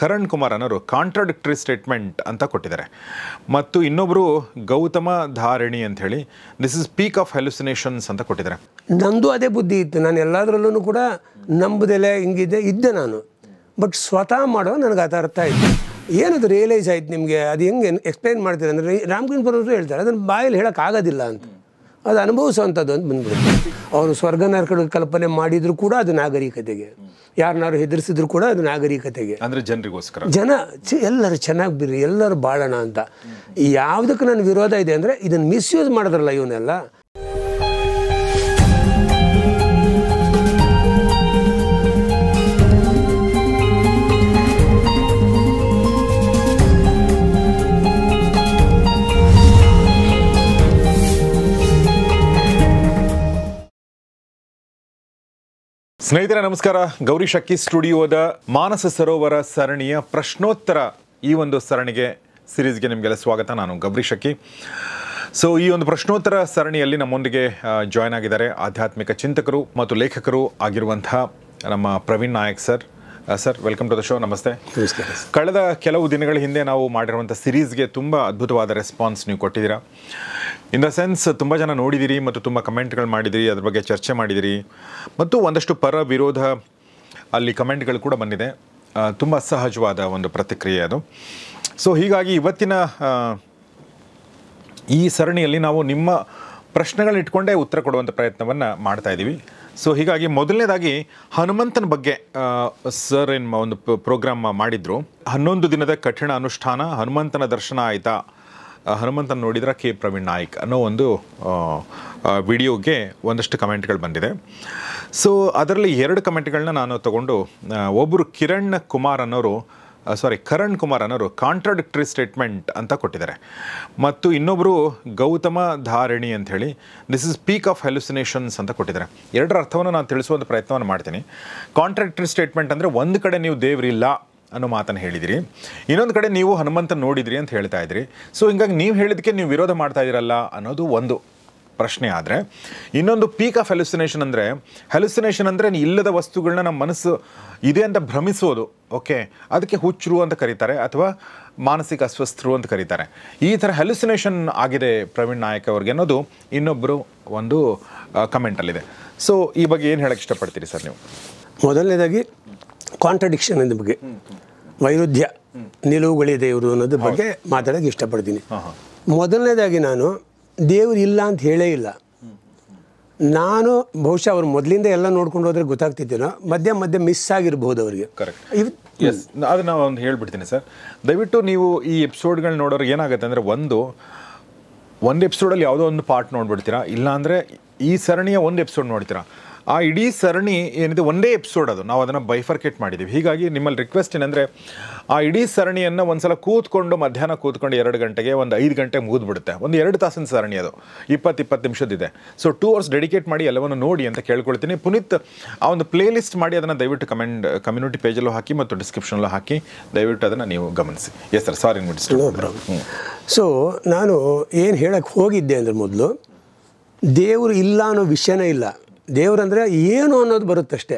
ಕರಣ್ ಕುಮಾರ್ ಅನ್ನೋರು contradictory statement ಅಂತ ಕೊಟ್ಟಿದ್ದಾರೆ. ಮತ್ತು ಇನ್ನೊಬ್ಬರು ಗೌತಮ ಧಾರಣಿ ಅಂತ ಹೇಳಿ ದಿಸ್ ಇಸ್ ಪೀಕ್ ಆಫ್ ಹೆಲುಸಿನೇಷನ್ಸ್ ಅಂತ ಕೊಟ್ಟಿದ್ದಾರೆ. ನಂದು ಅದೇ ಬುದ್ಧಿ ಇತ್ತು. ನಾನು ಎಲ್ಲದರಲ್ಲೂ ಕೂಡ ನಂಬುದೆಲೆ ಇದ್ದೆ ನಾನು. ಬಟ್ ಸ್ವತಃ ಮಾಡೋ ನನಗೆ ಅದು ಅರ್ಥ ಆಯಿತು. ಏನದು ರಿಯಲೈಸ್ ಆಯ್ತು ನಿಮಗೆ, ಅದು ಹೆಂಗೆ ಎಕ್ಸ್ಪ್ಲೈನ್ ಮಾಡ್ತೀರ ಅಂದರೆ ರಾಮಕೃಷ್ಣ ಪರಮಹಂಸರು ಹೇಳ್ತಾರೆ ಅದನ್ನು ಬಾಯಲ್ಲಿ ಹೇಳೋಕ್ಕಾಗೋದಿಲ್ಲ ಅಂತ, ಅದು ಅನುಭವಿಸುವಂಥದ್ದು ಅಂತ ಬಂದ್ಬಿಡುತ್ತೆ. ಅವರು ಸ್ವರ್ಗ ನರಕದ ಕಲ್ಪನೆ ಮಾಡಿದರೂ ಕೂಡ ಅದು ನಾಗರಿಕತೆಗೆ, ಯಾರನ್ನಾರು ಹೆದರಿಸಿದ್ರು ಕೂಡ ಅದು ನಾಗರಿಕತೆಗೆ, ಅಂದರೆ ಜನರಿಗೋಸ್ಕರ, ಎಲ್ಲರೂ ಚೆನ್ನಾಗಿ ಬಿರ್ರಿ, ಎಲ್ಲರೂ ಬಾಳೋಣ ಅಂತ. ಯಾವುದಕ್ಕೆ ನನ್ನ ವಿರೋಧ ಇದೆ ಅಂದರೆ ಇದನ್ನು ಮಿಸ್ಯೂಸ್ ಮಾಡಿದ್ರಲ್ಲ ಇವನ್ನೆಲ್ಲ. ಸ್ನೇಹಿತರೆ ನಮಸ್ಕಾರ. ಗೌರಿ ಶಕ್ಕಿ ಸ್ಟುಡಿಯೋದ ಮಾನಸ ಸರೋವರ ಸರಣಿಯ ಪ್ರಶ್ನೋತ್ತರ ಈ ಒಂದು ಸರಣಿಗೆ ಸಿರೀಸ್ಗೆ ನಿಮಗೆಲ್ಲ ಸ್ವಾಗತ. ನಾನು ಗೌರಿ ಶಕ್ಕಿ. ಸೊ ಈ ಒಂದು ಪ್ರಶ್ನೋತ್ತರ ಸರಣಿಯಲ್ಲಿ ನಮ್ಮೊಂದಿಗೆ ಜಾಯ್ನ್ ಆಗಿದ್ದಾರೆ ಆಧ್ಯಾತ್ಮಿಕ ಚಿಂತಕರು ಮತ್ತು ಲೇಖಕರು ಆಗಿರುವಂತಹ ನಮ್ಮ Praveen Nayak sir. Sir, welcome to the show. ನಮಸ್ತೆ. ಕಳೆದ ಕೆಲವು ದಿನಗಳ ಹಿಂದೆ ನಾವು ಮಾಡಿರುವಂಥ ಸಿರೀಸ್ಗೆ ತುಂಬ ಅದ್ಭುತವಾದ ರೆಸ್ಪಾನ್ಸ್ ನೀವು ಕೊಟ್ಟಿದ್ದೀರಾ. ಇನ್ ದ ಸೆನ್ಸ್ ತುಂಬ ಜನ ನೋಡಿದಿರಿ ಮತ್ತು ತುಂಬ ಕಮೆಂಟ್ಗಳು ಮಾಡಿದಿರಿ, ಅದ್ರ ಬಗ್ಗೆ ಚರ್ಚೆ ಮಾಡಿದಿರಿ ಮತ್ತು ಒಂದಷ್ಟು ಪರ ವಿರೋಧ ಅಲ್ಲಿ ಕಮೆಂಟ್ಗಳು ಕೂಡ ಬಂದಿದೆ. ತುಂಬ ಸಹಜವಾದ ಒಂದು ಪ್ರತಿಕ್ರಿಯೆ ಅದು. ಸೊ ಹೀಗಾಗಿ ಇವತ್ತಿನ ಈ ಸರಣಿಯಲ್ಲಿ ನಾವು ನಿಮ್ಮ ಪ್ರಶ್ನೆಗಳನ್ನ ಇಟ್ಕೊಂಡೇ ಉತ್ತರ ಕೊಡುವಂಥ ಪ್ರಯತ್ನವನ್ನು ಮಾಡ್ತಾ ಇದ್ದೀವಿ. ಸೊ ಹೀಗಾಗಿ ಮೊದಲನೇದಾಗಿ ಹನುಮಂತನ ಬಗ್ಗೆ ಸರ್ ಒಂದು ಪ್ರೋಗ್ರಾಮ್ ಮಾಡಿದ್ರು. 11 ದಿನದ ಕಠಿಣ ಅನುಷ್ಠಾನ, ಹನುಮಂತನ ದರ್ಶನ ಆಯಿತಾ, ಹನುಮಂತನ ನೋಡಿದ್ರೆ ಕೆ ಪ್ರವೀಣ್ ನಾಯ್ಕ್ ಅನ್ನೋ ಒಂದು ವಿಡಿಯೋಗೆ ಒಂದಷ್ಟು ಕಮೆಂಟ್ಗಳು ಬಂದಿದೆ. ಸೊ ಅದರಲ್ಲಿ 2 ಕಮೆಂಟ್ಗಳನ್ನ ನಾನು ತಗೊಂಡು, ಒಬ್ಬರು ಕರಣ್ ಕುಮಾರ್ ಅನ್ನೋರು ಕಾಂಟ್ರಾಡಿಕ್ಟರಿ ಸ್ಟೇಟ್ಮೆಂಟ್ ಅಂತ ಕೊಟ್ಟಿದ್ದಾರೆ. ಮತ್ತು ಇನ್ನೊಬ್ಬರು ಗೌತಮ ಧಾರಣಿ ಅಂತ ಹೇಳಿ ದಿಸ್ ಇಸ್ ಪೀಕ್ ಆಫ್ ಹೆಲುಸಿನೇಷನ್ಸ್ ಅಂತ ಕೊಟ್ಟಿದ್ದಾರೆ. 2ರ ಅರ್ಥವನ್ನು ನಾನು ತಿಳಿಸುವಂಥ ಪ್ರಯತ್ನವನ್ನು ಮಾಡ್ತೀನಿ. ಕಾಂಟ್ರಾಡಿಕ್ಟರಿ ಸ್ಟೇಟ್ಮೆಂಟ್ ಅಂದರೆ ಒಂದು ಕಡೆ ನೀವು ದೇವರಿಲ್ಲ ಅನ್ನೋ ಮಾತನ್ನು ಹೇಳಿದಿರಿ, ಇನ್ನೊಂದು ಕಡೆ ನೀವು ಹನುಮಂತನ ನೋಡಿದಿರಿ ಅಂತ ಹೇಳ್ತಾ ಇದ್ರಿ. ಸೊ ಹಿಂಗಾಗಿ ನೀವು ಹೇಳಿದಕ್ಕೆ ನೀವು ವಿರೋಧ ಮಾಡ್ತಾ ಇದ್ದೀರಲ್ಲ ಅನ್ನೋದು ಒಂದು ಪ್ರಶ್ನೆ. ಆದರೆ ಇನ್ನೊಂದು ಪೀಕ್ ಆಫ್ ಹೆಲುಸಿನೇಷನ್ ಅಂದರೆ ಇಲ್ಲದ ವಸ್ತುಗಳನ್ನ ನಮ್ಮ ಮನಸ್ಸು ಇದೆ ಅಂತ ಭ್ರಮಿಸೋದು. ಓಕೆ, ಅದಕ್ಕೆ ಹುಚ್ಚರು ಅಂತ ಕರೀತಾರೆ ಅಥವಾ ಮಾನಸಿಕ ಅಸ್ವಸ್ಥರು ಅಂತ ಕರೀತಾರೆ. ಈ ಥರ ಹೆಲುಸಿನೇಷನ್ ಆಗಿದೆ ಪ್ರವೀಣ್ ನಾಯಕ್ ಅವ್ರಿಗೆ ಅನ್ನೋದು ಇನ್ನೊಬ್ಬರು ಒಂದು ಕಮೆಂಟಲ್ಲಿದೆ. ಸೊ ಈ ಬಗ್ಗೆ ಏನು ಹೇಳಕ್ಕೆ ಇಷ್ಟಪಡ್ತೀರಿ ಸರ್ ನೀವು? ಮೊದಲನೇದಾಗಿ ಕಾಂಟ್ರಡಿಕ್ಷನ್ ಅನ್ನೋ ಬಗ್ಗೆ, ವೈರುಧ್ಯ, ನಿಲುವುಗಳಿದೆ ಇವರು ಅನ್ನೋದ್ರ ಬಗ್ಗೆ ಮಾತಾಡೋಕ್ಕೆ ಇಷ್ಟಪಡ್ತೀನಿ. ಮೊದಲನೇದಾಗಿ ನಾನು ದೇವರು ಇಲ್ಲ ಅಂತ ಹೇಳೇ ಇಲ್ಲ. ನಾನು ಬಹುಶಃ ಅವ್ರು ಮೊದಲಿಂದ ಎಲ್ಲ ನೋಡ್ಕೊಂಡು ಹೋದ್ರೆ ಗೊತ್ತಾಗ್ತಿದ್ದೇನೋ, ಮಧ್ಯೆ ಮಿಸ್ ಆಗಿರ್ಬೋದು ಅವರಿಗೆ. ಎಸ್, ಅದನ್ನ ಒಂದು ಹೇಳ್ಬಿಡ್ತೀನಿ ಸರ್. ದಯವಿಟ್ಟು ನೀವು ಈ ಎಪಿಸೋಡ್ಗಳು ನೋಡೋರು ಏನಾಗುತ್ತೆ ಅಂದರೆ, ಒಂದು ಎಪಿಸೋಡಲ್ಲಿ ಯಾವುದೋ ಒಂದು ಪಾರ್ಟ್ ನೋಡ್ಬಿಡ್ತೀರಾ, ಇಲ್ಲಾಂದರೆ ಈ ಸರಣಿಯ ಒಂದು ಎಪಿಸೋಡ್ ನೋಡ್ತೀರಾ. ಆ ಇಡೀ ಸರಣಿ ಏನಿದೆ ಒಂದೇ ಎಪಿಸೋಡ್, ಅದು ನಾವು ಅದನ್ನು ಬೈಫರ್ಕೇಟ್ ಮಾಡಿದ್ದೀವಿ. ಹೀಗಾಗಿ ನಿಮ್ಮಲ್ಲಿ ರಿಕ್ವೆಸ್ಟ್ ಏನಂದರೆ, ಆ ಇಡೀ ಸರಣಿಯನ್ನು ಒಂದ್ಸಲ ಮಧ್ಯಾಹ್ನ ಕೂತ್ಕೊಂಡು 2 ಗಂಟೆಗೆ ಒಂದು 5 ಗಂಟೆ ಮುಗಿದ್ಬಿಡುತ್ತೆ. ಒಂದು 2 ತಾಸಿನ ಸರಣಿ ಅದು, 20 ನಿಮಿಷದಿದೆ. ಸೊ 2 ಅವರ್ಸ್ ಡೆಡಿಕೇಟ್ ಮಾಡಿ ಎಲ್ಲವನ್ನು ನೋಡಿ ಅಂತ ಕೇಳ್ಕೊಳ್ತೀನಿ. ಪುನೀತ್ ಆ ಒಂದು ಪ್ಲೇ ಲಿಸ್ಟ್ ಮಾಡಿ ಅದನ್ನು ದಯವಿಟ್ಟು ಕಮ್ಯುನಿಟಿ ಪೇಜಲ್ಲೂ ಹಾಕಿ ಮತ್ತು ಡಿಸ್ಕ್ರಿಪ್ಷನಲ್ಲೂ ಹಾಕಿ, ದಯವಿಟ್ಟು ಅದನ್ನು ನೀವು ಗಮನಿಸಿ. ಎಸ್ ಸರ್, ಸಾರಿ ಸೊ ನಾನು ಏನು ಹೇಳಕ್ಕೆ ಹೋಗಿದ್ದೆ ಅಂದರೆ, ಮೊದಲು ದೇವರು ಇಲ್ಲ ಅನ್ನೋ ವಿಷಯನೇ ಇಲ್ಲ. ದೇವರಂದರೆ ಏನು ಅನ್ನೋದು ಬರುತ್ತಷ್ಟೇ.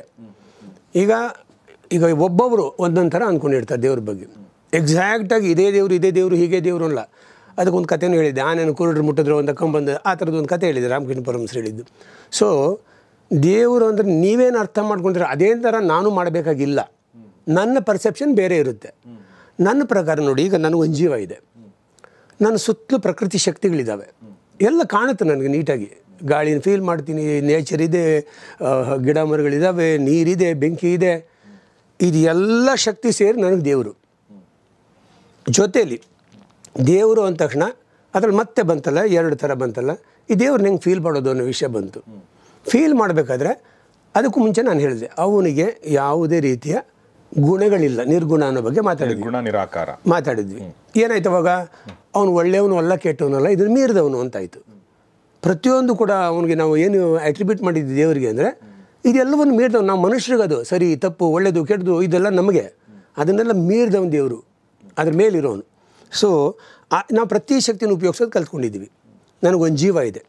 ಈಗ ಒಬ್ಬೊಬ್ಬರು ಒಂದೊಂದು ಥರ ಅಂದ್ಕೊಂಡಿರ್ತಾರೆ ದೇವ್ರ ಬಗ್ಗೆ. ಎಕ್ಸಾಕ್ಟಾಗಿ ಇದೇ ದೇವರು ಹೀಗೆ ದೇವರು ಅಲ್ಲ. ಅದಕ್ಕೊಂದು ಕಥೆನೂ ಹೇಳಿದ್ದೆ, ಆನೇನು ಕುರುಡ್ರು ಮುಟ್ಟಿದ್ರು ಒಂದು ಕಂಬಂದು, ಆ ಥರದ್ದು ಒಂದು ಕತೆ ಹೇಳಿದ್ದೆ ರಾಮಕೃಷ್ಣ ಪರಮಹಂಸರು ಹೇಳಿದ್ದು. ಸೊ ದೇವರು ಅಂದರೆ ನೀವೇನು ಅರ್ಥ ಮಾಡ್ಕೊಂಡ್ರೆ ಅದೇ ಥರ ನಾನು ಮಾಡಬೇಕಾಗಿಲ್ಲ. ನನ್ನ ಪರ್ಸೆಪ್ಷನ್ ಬೇರೆ ಇರುತ್ತೆ. ನನ್ನ ಪ್ರಕಾರ ನೋಡಿ, ಈಗ ನನಗೊಂದು ಜೀವ ಇದೆ, ನನ್ನ ಸುತ್ತಲೂ ಪ್ರಕೃತಿ ಶಕ್ತಿಗಳಿದ್ದಾವೆ, ಎಲ್ಲ ಕಾಣುತ್ತೆ ನನಗೆ ನೀಟಾಗಿ. ಗಾಳಿನ ಫೀಲ್ ಮಾಡ್ತೀನಿ, ನೇಚರ್ ಇದೆ, ಗಿಡ ಮರಗಳಿದ್ದಾವೆ, ನೀರಿದೆ, ಬೆಂಕಿ ಇದೆ. ಇದು ಎಲ್ಲ ಶಕ್ತಿ ಸೇರಿ ನನಗೆ ದೇವರು. ಜೊತೇಲಿ ದೇವರು ಅಂದ ತಕ್ಷಣ ಅದ್ರಲ್ಲಿ ಮತ್ತೆ ಬಂತಲ್ಲ, 2 ಥರ ಬಂತಲ್ಲ, ಈ ದೇವ್ರನ್ನ ಹೆಂಗೆ ಫೀಲ್ ಮಾಡೋದು ಅನ್ನೋ ವಿಷಯ ಬಂತು. ಫೀಲ್ ಮಾಡಬೇಕಾದ್ರೆ ಅದಕ್ಕೂ ಮುಂಚೆ ನಾನು ಹೇಳಿದೆ, ಅವನಿಗೆ ಯಾವುದೇ ರೀತಿಯ ಗುಣಗಳಿಲ್ಲ, ನಿರ್ಗುಣ ಅನ್ನೋ ಬಗ್ಗೆ ಮಾತಾಡಿದ್ವಿ. ಗುಣ ನಿರಾಕಾರ ಮಾತಾಡಿದ್ವಿ. ಏನಾಯ್ತು ಅವಾಗ? ಅವನು ಒಳ್ಳೆಯವನು ಅಲ್ಲ, ಕೆಟ್ಟವನಲ್ಲ, ಇದನ್ನು ಮೀರಿದವನು ಅಂತಾಯಿತು. ಪ್ರತಿಯೊಂದು ಕೂಡ ಅವನಿಗೆ ನಾವು ಏನು ಅಟ್ರಿಬ್ಯೂಟ್ ಮಾಡಿದ್ವಿ ದೇವರಿಗೆ ಅಂದರೆ, ಇದೆಲ್ಲವನ್ನು ಮೀರಿದವನು. ನಾವು ಮನುಷ್ಯರಿಗದು ಸರಿ ತಪ್ಪು ಒಳ್ಳೆಯದು ಕೆಟ್ಟದು ಇದೆಲ್ಲ ನಮಗೆ, ಅದನ್ನೆಲ್ಲ ಮೀರಿದವನು ದೇವರು, ಅದ್ರ ಮೇಲಿರೋನು. ಸೊ ನಾವು ಪ್ರತಿ ಶಕ್ತಿಯನ್ನು ಉಪಯೋಗಿಸೋದು ಕಲ್ತ್ಕೊಂಡಿದ್ದೀವಿ. ನನಗೊಂದು ಜೀವ ಇದೆ,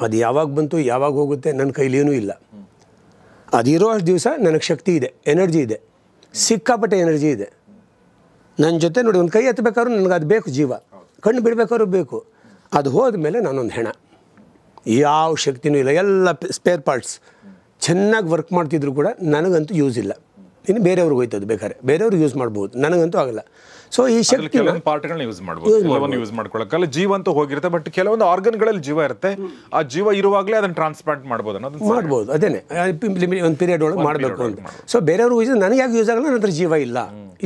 ಅದು ಯಾವಾಗ ಬಂತು ಯಾವಾಗ ಹೋಗುತ್ತೆ ನನ್ನ ಕೈಲೇನೂ ಇಲ್ಲ. ಅದಿರೋ ಅಷ್ಟು ದಿವಸ ನನಗೆ ಶಕ್ತಿ ಇದೆ, ಎನರ್ಜಿ ಇದೆ, ಸಿಕ್ಕಾಪಟ್ಟೆ ಎನರ್ಜಿ ಇದೆ. ನನ್ನ ಜೊತೆ ನೋಡಿ ಒಂದು ಕೈ ಎತ್ತಬೇಕಾದ್ರೂ ನನಗೆ ಅದು ಬೇಕು, ಜೀವ ಕಣ್ಣು ಬಿಡಬೇಕಾದ್ರೂ ಬೇಕು. ಅದು ಹೋದ ಮೇಲೆ ನಾನೊಂದು ಹೆಣ, ಯಾವ ಶಕ್ತಿನೂ ಇಲ್ಲ, ಎಲ್ಲ ಸ್ಪೇರ್ ಪಾರ್ಟ್ಸ್ ಚೆನ್ನಾಗಿ ವರ್ಕ್ ಮಾಡ್ತಿದ್ರು ಕೂಡ ನನಗಂತೂ ಯೂಸ್ ಇಲ್ಲ. ಇನ್ನು ಬೇರೆಯವ್ರಿಗೆ ಹೋಯ್ತದು, ಬೇಕಾದ್ರೆ ಬೇರೆಯವ್ರಿಗೆ ಯೂಸ್ ಮಾಡ್ಬೋದು, ನನಗಂತೂ ಆಗಲ್ಲ. ಸೊ ಈ ಶಕ್ತಿ ಪಾರ್ಟ್ಗಳನ್ನ ಯೂಸ್ ಮಾಡ್ಬೋದು, ಯೂಸ್ ಮಾಡ್ಕೊಳ್ಳೋಕ್ಕಲ್ಲ. ಜೀವ ಅಂತೂ ಹೋಗಿರುತ್ತೆ, ಬಟ್ ಕೆಲವೊಂದು ಆರ್ಗನ್ಗಳಲ್ಲಿ ಜೀವ ಇರುತ್ತೆ, ಆ ಜೀವ ಇರುವಾಗಲೇ ಅದನ್ನು ಟ್ರಾನ್ಸ್ಪ್ಲಾಂಟ್ ಮಾಡ್ಬೋದು ಅನ್ನೋದು ಮಾಡ್ಬೋದು. ಅದೇನೆ ಒಂದು ಪೀರಿಯಡ್ ಒಳಗೆ ಮಾಡಬೇಕು ಅಂತ. ಸೊ ಬೇರೆಯವ್ರಿಗೆ ಯೂಸ್, ನನಗೆ ಯಾಕೆ ಯೂಸ್ ಆಗಲ್ಲ, ನನ್ನ ಹತ್ರ ಜೀವ ಇಲ್ಲ,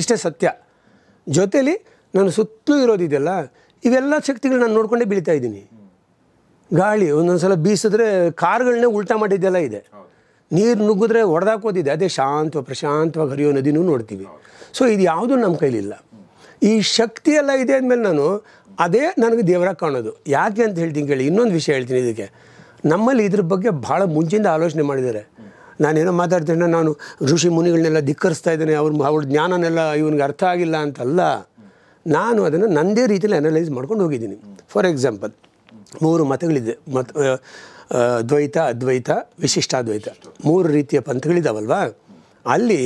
ಇಷ್ಟೇ ಸತ್ಯ. ಜೊತೇಲಿ ನಾನು ಸುತ್ತಲೂ ಇರೋದಿದೆಯಲ್ಲ, ಇವೆಲ್ಲ ಶಕ್ತಿಗಳು ನಾನು ನೋಡ್ಕೊಂಡೇ ಬೀಳ್ತಾ ಇದ್ದೀನಿ. ಗಾಳಿ ಒಂದೊಂದು ಸಲ ಬೀಸಿದ್ರೆ ಕಾರ್ಗಳನ್ನೇ ಉಲ್ಟಾ ಮಾಡಿದ್ದೆಲ್ಲ ಇದೆ, ನೀರು ನುಗ್ಗಿದ್ರೆ ಹೊಡೆದಾಕೋದಿದೆ, ಅದೇ ಪ್ರಶಾಂತವಾಗಿ ಹರಿಯೋ ನದಿನೂ ನೋಡ್ತೀವಿ. ಸೊ ಇದು ಯಾವುದೂ ನಮ್ಮ ಕೈಲಿಲ್ಲ. ಈ ಶಕ್ತಿ ಎಲ್ಲ ಇದೆ ಅಂದಮೇಲೆ ನಾನು ಅದೇ ನನಗೆ ದೇವರಾಗಿ ಕಾಣೋದು. ಯಾಕೆ ಅಂತ ಹೇಳ್ತೀನಿ ಕೇಳಿ, ಇನ್ನೊಂದು ವಿಷಯ ಹೇಳ್ತೀನಿ. ಇದಕ್ಕೆ ನಮ್ಮಲ್ಲಿ ಇದ್ರ ಬಗ್ಗೆ ಭಾಳ ಮುಂಚೆಯಿಂದ ಆಲೋಚನೆ ಮಾಡಿದ್ದಾರೆ. ನಾನೇನೋ ಮಾತಾಡ್ತೇನೆ, ನಾನು ಋಷಿ ಮುನಿಗಳನ್ನೆಲ್ಲ ಧಿಕ್ಕರಿಸ್ತಾ ಇದ್ದೇನೆ, ಅವ್ರ ಜ್ಞಾನನೆಲ್ಲ ಇವನಿಗೆ ಅರ್ಥ ಆಗಿಲ್ಲ ಅಂತಲ್ಲ. ನಾನು ಅದನ್ನು ನನ್ನದೇ ರೀತಿಯಲ್ಲಿ ಅನಲೈಸ್ ಮಾಡ್ಕೊಂಡು ಹೋಗಿದ್ದೀನಿ. ಫಾರ್ ಎಕ್ಸಾಂಪಲ್, 3 ಮತಗಳಿದೆ, ದ್ವೈತ, ಅದ್ವೈತ, ವಿಶಿಷ್ಟಾದ್ವೈತ, 3 ರೀತಿಯ ಪಂಥಗಳಿದ್ದಾವಲ್ವಾ. ಅಲ್ಲಿ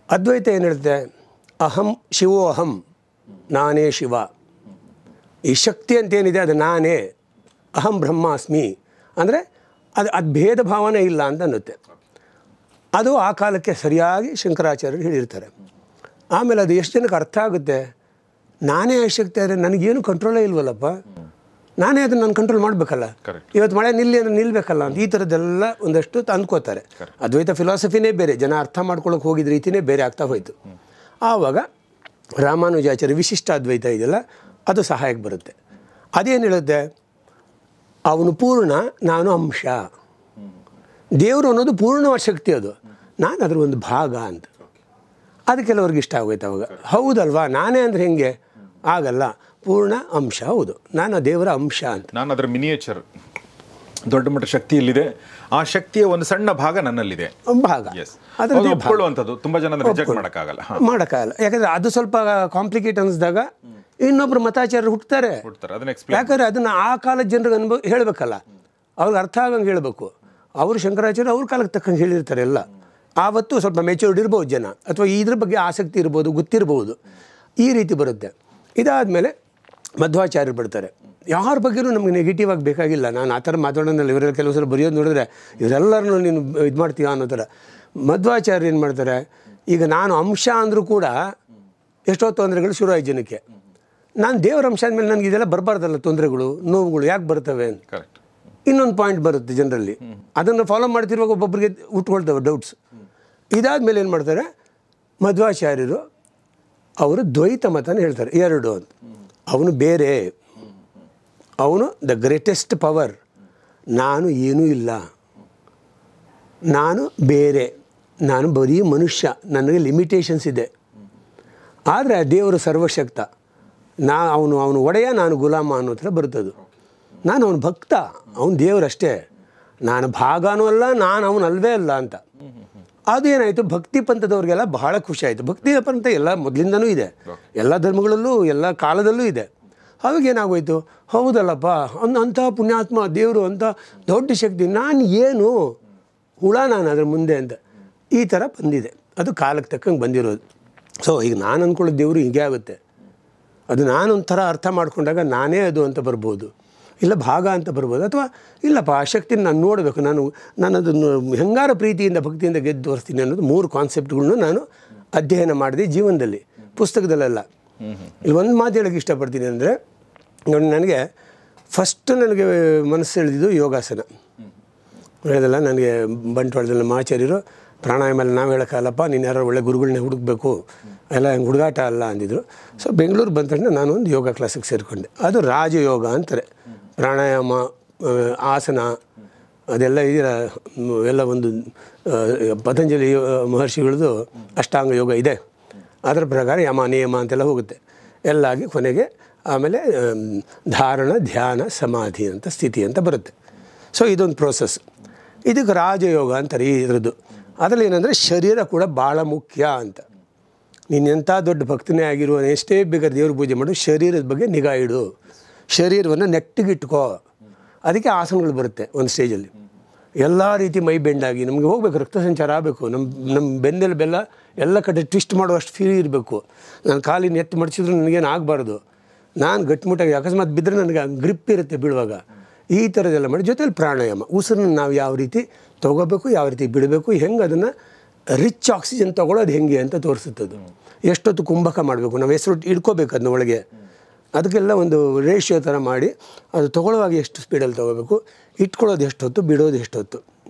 ಅದ್ವೈತ ಏನು ಹೇಳುತ್ತೆ, ಅಹಂ ಶಿವೋಹಂ, ನಾನೇ ಶಿವ. ಈ ಶಕ್ತಿ ಅಂತೇನಿದೆ ಅದು ನಾನೇ, ಅಹಂ ಬ್ರಹ್ಮಾಸ್ಮಿ ಅಂದರೆ ಅದು ಭೇದ ಭಾವನೆ ಇಲ್ಲ ಅಂತ ಅನ್ನುತ್ತೆ. ಅದು ಆ ಕಾಲಕ್ಕೆ ಸರಿಯಾಗಿ ಶಂಕರಾಚಾರ್ಯರು ಹೇಳಿರ್ತಾರೆ. ಆಮೇಲೆ ಅದು ಎಷ್ಟು ಜನಕ್ಕೆ ಅರ್ಥ ಆಗುತ್ತೆ, ನಾನೇ ಶಕ್ತಿ ಆದರೆ ನನಗೇನು ಕಂಟ್ರೋಲೇ ಇಲ್ವಲ್ಲಪ್ಪ, ನಾನೇ ಅದನ್ನು ನಾನು ಕಂಟ್ರೋಲ್ ಮಾಡಬೇಕಲ್ಲ, ಇವತ್ತು ಮಳೆ ನಿಲ್ಲಿ ಅಂದರೆ ನಿಲ್ಲಬೇಕಲ್ಲ ಅಂತ, ಈ ಥರದ್ದೆಲ್ಲ ಒಂದಷ್ಟು ಅಂದ್ಕೋತಾರೆ. ಅದ್ವೈತ ಫಿಲಾಸಫಿನೇ ಬೇರೆ, ಜನ ಅರ್ಥ ಮಾಡ್ಕೊಳ್ಳೋಕೆ ಹೋಗಿದ್ದ ರೀತಿಯೇ ಬೇರೆ ಆಗ್ತಾ ಹೋಯಿತು. ಆವಾಗ ರಾಮಾನುಜಾಚಾರ್ಯ ವಿಶಿಷ್ಟ ಅದ್ವೈತ ಇದೆಯಲ್ಲ, ಅದು ಸಹಾಯಕ್ಕೆ ಬರುತ್ತೆ. ಅದೇನು ಹೇಳುತ್ತೆ, ಅವನು ಪೂರ್ಣ, ನಾನು ಅಂಶ. ದೇವರು ಅನ್ನೋದು ಪೂರ್ಣವಾದ ಶಕ್ತಿ, ಅದು ನಾನು ಅದರ ಒಂದು ಭಾಗ ಅಂತ. ಅದು ಕೆಲವ್ರಿಗೆ ಇಷ್ಟ ಆಗೋಯ್ತು. ಅವಾಗ ಹೌದಲ್ವಾ, ನಾನೇ ಅಂದರೆ ಹೆಂಗೆ, ಆಗಲ್ಲ, ಪೂರ್ಣ ಅಂಶ, ಹೌದು, ನಾನು ದೇವರ ಅಂಶ ಅಂತ, ನಾನು ಅದರ ಮಿನಿಯೇಚರ್, ದೊಡ್ಡ ಮಟ್ಟ ಶಕ್ತಿ ಇಲ್ಲಿದೆ, ಆ ಶಕ್ತಿಯ ಒಂದು ಸಣ್ಣ ಭಾಗ ನನ್ನಲ್ಲಿದೆ, ಭಾಗ. ಅದನ್ನು ಒಪ್ಕೊಳ್ಳುವಂಥದ್ದು ತುಂಬ ಜನ ರಿಜೆಕ್ಟ್ ಮಾಡೋಕ್ಕಾಗಲ್ಲ. ಯಾಕಂದರೆ ಅದು ಸ್ವಲ್ಪ ಕಾಂಪ್ಲಿಕೇಟ್ ಅನಿಸಿದಾಗ ಇನ್ನೊಬ್ರು ಮತಾಚಾರ್ಯರು ಹುಟ್ಟುತ್ತಾರೆ. ಯಾಕಂದರೆ ಅದನ್ನು ಆ ಕಾಲದ ಜನರಿಗೆ ಹೇಳಬೇಕಲ್ಲ, ಅವ್ರಿಗೆ ಅರ್ಥ ಆಗಂಗೆ ಹೇಳಬೇಕು. ಅವರು ಶಂಕರಾಚಾರ್ಯ ಅವ್ರ ಕಾಲಕ್ಕೆ ತಕ್ಕಂಗೆ ಹೇಳಿರ್ತಾರೆ ಎಲ್ಲ. ಆವತ್ತು ಸ್ವಲ್ಪ ಮೆಚೂರ್ಡ್ ಇರ್ಬೋದು ಜನ, ಅಥವಾ ಇದ್ರ ಬಗ್ಗೆ ಆಸಕ್ತಿ ಇರ್ಬೋದು, ಗೊತ್ತಿರ್ಬೋದು, ಈ ರೀತಿ ಬರುತ್ತೆ. ಇದಾದಮೇಲೆ ಮಧ್ವಾಚಾರ್ಯರು ಬರ್ತಾರೆ. ಯಾರ ಬಗ್ಗೆಯೂ ನಮಗೆ ನೆಗೆಟಿವ್ ಆಗಿ ಬೇಕಾಗಿಲ್ಲ. ನಾನು ಆ ಥರ ಮಾತಾಡೋನಲ್ಲ, ಇವರೆಲ್ಲ ಕೆಲವು ಸಲ ಬರೆಯೋದು ನೋಡಿದ್ರೆ ಇವರೆಲ್ಲರನ್ನೂ ನೀನು ಇದು ಮಾಡ್ತೀಯ ಅನ್ನೋ ಥರ. ಮಧ್ವಾಚಾರ್ಯ ಏನು ಮಾಡ್ತಾರೆ, ಈಗ ನಾನು ಅಂಶ ಅಂದರೂ ಕೂಡ ಎಷ್ಟೋ ತೊಂದರೆಗಳು ಶುರು ಆಯ್ತು ಜನಕ್ಕೆ. ನಾನು ದೇವರ ಅಂಶ ಅಂದಮೇಲೆ ನನಗೆ ಇದೆಲ್ಲ ಬರಬಾರ್ದಲ್ಲ, ತೊಂದರೆಗಳು, ನೋವುಗಳು ಯಾಕೆ ಬರ್ತವೆ ಅಂತ ಇನ್ನೊಂದು ಪಾಯಿಂಟ್ ಬರುತ್ತೆ ಜನರಲ್ಲಿ. ಅದನ್ನು ಫಾಲೋ ಮಾಡ್ತಿರುವಾಗ ಒಬ್ಬೊಬ್ಬರಿಗೆ ಉಟ್ಕೊಳ್ತವೆ ಡೌಟ್ಸ್. ಇದಾದಮೇಲೆ ಏನು ಮಾಡ್ತಾರೆ ಮಧ್ವಾಚಾರ್ಯರು, ಅವರು ದ್ವೈತ ಮತನ ಹೇಳ್ತಾರೆ, 2 ಅಂತ. ಅವನು ಬೇರೆ, ಅವನು ದ ಗ್ರೇಟೆಸ್ಟ್ ಪವರ್, ನಾನು ಏನೂ ಇಲ್ಲ, ನಾನು ಬೇರೆ, ನಾನು ಬರೀ ಮನುಷ್ಯ, ನನಗೆ ಲಿಮಿಟೇಷನ್ಸ್ ಇದೆ. ಆದರೆ ದೇವರು ಸರ್ವಶಕ್ತ, ಅವನು ಒಡೆಯ, ನಾನು ಗುಲಾಮ ಅನ್ನೋ ಥರ ಬರ್ತದು. ನಾನು ಅವನ ಭಕ್ತ, ಅವನು ದೇವರಷ್ಟೇ, ನಾನು ಭಾಗನೂ ಅಲ್ಲ, ನಾನು ಅವನಲ್ವೇ ಅಲ್ಲ ಅಂತ. ಅದೇನಾಯಿತು, ಭಕ್ತಿ ಪಂಥದವ್ರಿಗೆಲ್ಲ ಬಹಳ ಖುಷಿ ಆಯಿತು. ಭಕ್ತಿ ಪಂಥ ಎಲ್ಲ ಮೊದಲಿಂದನೂ ಇದೆ, ಎಲ್ಲ ಧರ್ಮಗಳಲ್ಲೂ ಎಲ್ಲ ಕಾಲದಲ್ಲೂ ಇದೆ. ಅವಾಗ ಏನಾಗೋಯ್ತು, ಹೌದಲ್ಲಪ್ಪ, ಅಂಥ ಪುಣ್ಯಾತ್ಮ ದೇವರು, ಅಂಥ ದೊಡ್ಡ ಶಕ್ತಿ, ನಾನು ಏನು ಹುಳ, ನಾನು ಅದರ ಮುಂದೆ ಅಂತ ಈ ಥರ ಬಂದಿದೆ. ಅದು ಕಾಲಕ್ಕೆ ತಕ್ಕಂಗೆ ಬಂದಿರೋದು. ಸೊ ಈಗ ನಾನು ಅಂದ್ಕೊಳ್ಳೋ ದೇವರು ಹೀಗೆ ಆಗುತ್ತೆ. ಅದು ನಾನೊಂಥರ ಅರ್ಥ ಮಾಡ್ಕೊಂಡಾಗ ನಾನೇ ಅದು ಅಂತ ಬರ್ಬೋದು, ಇಲ್ಲ ಭಾಗ ಅಂತ ಬರ್ಬೋದು, ಅಥವಾ ಇಲ್ಲಪ್ಪ ಆ ಶಕ್ತಿನ ನಾನು ನೋಡಬೇಕು, ನಾನು ಅದನ್ನು ಹೆಂಗಾರ ಪ್ರೀತಿಯಿಂದ ಭಕ್ತಿಯಿಂದ ಗೆದ್ದು ತೋರಿಸ್ತೀನಿ ಅನ್ನೋದು 3 ಕಾನ್ಸೆಪ್ಟ್ಗಳನ್ನೂ ನಾನು ಅಧ್ಯಯನ ಮಾಡಿದೆ ಜೀವನದಲ್ಲಿ, ಪುಸ್ತಕದಲ್ಲೆಲ್ಲ. ಇಲ್ಲಿ ಒಂದು ಮಾತು ಹೇಳೋಕ್ಕೆ ಇಷ್ಟಪಡ್ತೀನಿ ಅಂದರೆ, ನೋಡಿ, ನನಗೆ ಫಸ್ಟ್ ನನಗೆ ಮನಸ್ಸು ಎಳೆದಿದ್ದು ಯೋಗಾಸನ. ಹೇಳಿದಲ್ಲ, ನನಗೆ ಬಂಟ್ವಾಳದಲ್ಲಿ ನಮ್ಮ ಆಚಾರ್ಯರು ಪ್ರಾಣಾಯಾಮ ಎಲ್ಲ ನಾವು ಹೇಳೋಕ್ಕಲ್ಲಪ್ಪ, ನೀನು ಯಾರು ಒಳ್ಳೆ ಗುರುಗಳನ್ನೇ ಹುಡುಕಬೇಕು, ಎಲ್ಲ ಹೆಂಗೆ ಹುಡುಗಾಟ ಅಲ್ಲ ಅಂದಿದ್ರು. ಸೊ ಬೆಂಗಳೂರು ಬಂದ ತಕ್ಷಣ ನಾನು ಒಂದು ಯೋಗ ಕ್ಲಾಸಿಗೆ ಸೇರಿಕೊಂಡೆ. ಅದು ರಾಜಯೋಗ ಅಂತಾರೆ. ಪ್ರಾಣಾಯಾಮ, ಆಸನ ಅದೆಲ್ಲ ಇದೆಯಲ್ಲ, ಎಲ್ಲ ಒಂದು ಪತಂಜಲಿ ಮಹರ್ಷಿಗಳದ್ದು ಅಷ್ಟಾಂಗ ಯೋಗ ಇದೆ. ಅದರ ಪ್ರಕಾರ ಯಮ ನಿಯಮ ಅಂತೆಲ್ಲ ಹೋಗುತ್ತೆ ಎಲ್ಲ ಆಗಿ ಕೊನೆಗೆ ಆಮೇಲೆ ಧಾರಣ, ಧ್ಯಾನ, ಸಮಾಧಿ ಅಂತ ಸ್ಥಿತಿ ಅಂತ ಬರುತ್ತೆ. ಸೊ ಇದೊಂದು ಪ್ರೋಸೆಸ್. ಇದಕ್ಕೆ ರಾಜಯೋಗ ಅಂತಾರೆ ಇದರದ್ದು. ಅದರಲ್ಲಿ ಏನಂದರೆ ಶರೀರ ಕೂಡ ಭಾಳ ಮುಖ್ಯ ಅಂತ. ನೀನು ಎಂಥ ದೊಡ್ಡ ಭಕ್ತನೇ ಆಗಿರುವ, ಎಷ್ಟೇ ಬೇಕಾದ್ರೆ ದೇವ್ರ ಪೂಜೆ ಮಾಡು, ಶರೀರದ ಬಗ್ಗೆ ನಿಗಾ ಇಡು, ಶರೀರವನ್ನು ನೆಟ್ಟಿಗಿಟ್ಕೋ. ಅದಕ್ಕೆ ಆಸನಗಳು ಬರುತ್ತೆ ಒಂದು ಸ್ಟೇಜಲ್ಲಿ. ಎಲ್ಲ ರೀತಿ ಮೈ ಬೆಂಡಾಗಿ ನಮಗೆ ಹೋಗ್ಬೇಕು, ರಕ್ತ ಸಂಚಾರ ಆಗಬೇಕು, ನಮ್ಮ ಬೆನ್ನೆಲ್ಲ ಬೆಲ್ಲ ಎಲ್ಲ ಕಡೆ ಟ್ವಿಸ್ಟ್ ಮಾಡುವಷ್ಟು ಫ್ರೀ ಇರಬೇಕು. ನಾನು ಕಾಲಿನ ಎತ್ತು ಮಡಿಸಿದ್ರು ನನಗೇನು ಆಗಬಾರ್ದು, ನಾನು ಗಟ್ಟಿಮುಟ್ಟಾಗಿ ಅಕಸ್ಮಾತ್ ಬಿದ್ದರೆ ನನಗೆ ಗ್ರಿಪ್ ಇರುತ್ತೆ ಬೀಳುವಾಗ. ಈ ಥರದ್ದೆಲ್ಲ ಮಾಡಿ ಜೊತೆಲಿ ಪ್ರಾಣಾಯಾಮ, ಉಸಿರನ್ನ ನಾವು ಯಾವ ರೀತಿ ತೊಗೋಬೇಕು, ಯಾವ ರೀತಿ ಬಿಡಬೇಕು, ಹೆಂಗೆ ಅದನ್ನು ರಿಚ್ ಆಕ್ಸಿಜನ್ ತೊಗೊಳೋದು ಹೆಂಗೆ ಅಂತ ತೋರಿಸುತ್ತದು. ಎಷ್ಟೊತ್ತು ಕುಂಭಕ ಮಾಡಬೇಕು, ನಾವು ಹೆಸರು ಇಟ್ಕೋಬೇಕು ಅದನ್ನ ಒಳಗೆ, ಅದಕ್ಕೆಲ್ಲ ಒಂದು ರೇಷಿಯೋ ಥರ ಮಾಡಿ ಅದು ತೊಗೊಳ್ಳುವಾಗ ಎಷ್ಟು ಸ್ಪೀಡಲ್ಲಿ ತೊಗೋಬೇಕು, ಇಟ್ಕೊಳ್ಳೋದು ಎಷ್ಟೊತ್ತು, ಬಿಡೋದು ಎಷ್ಟೊತ್ತು,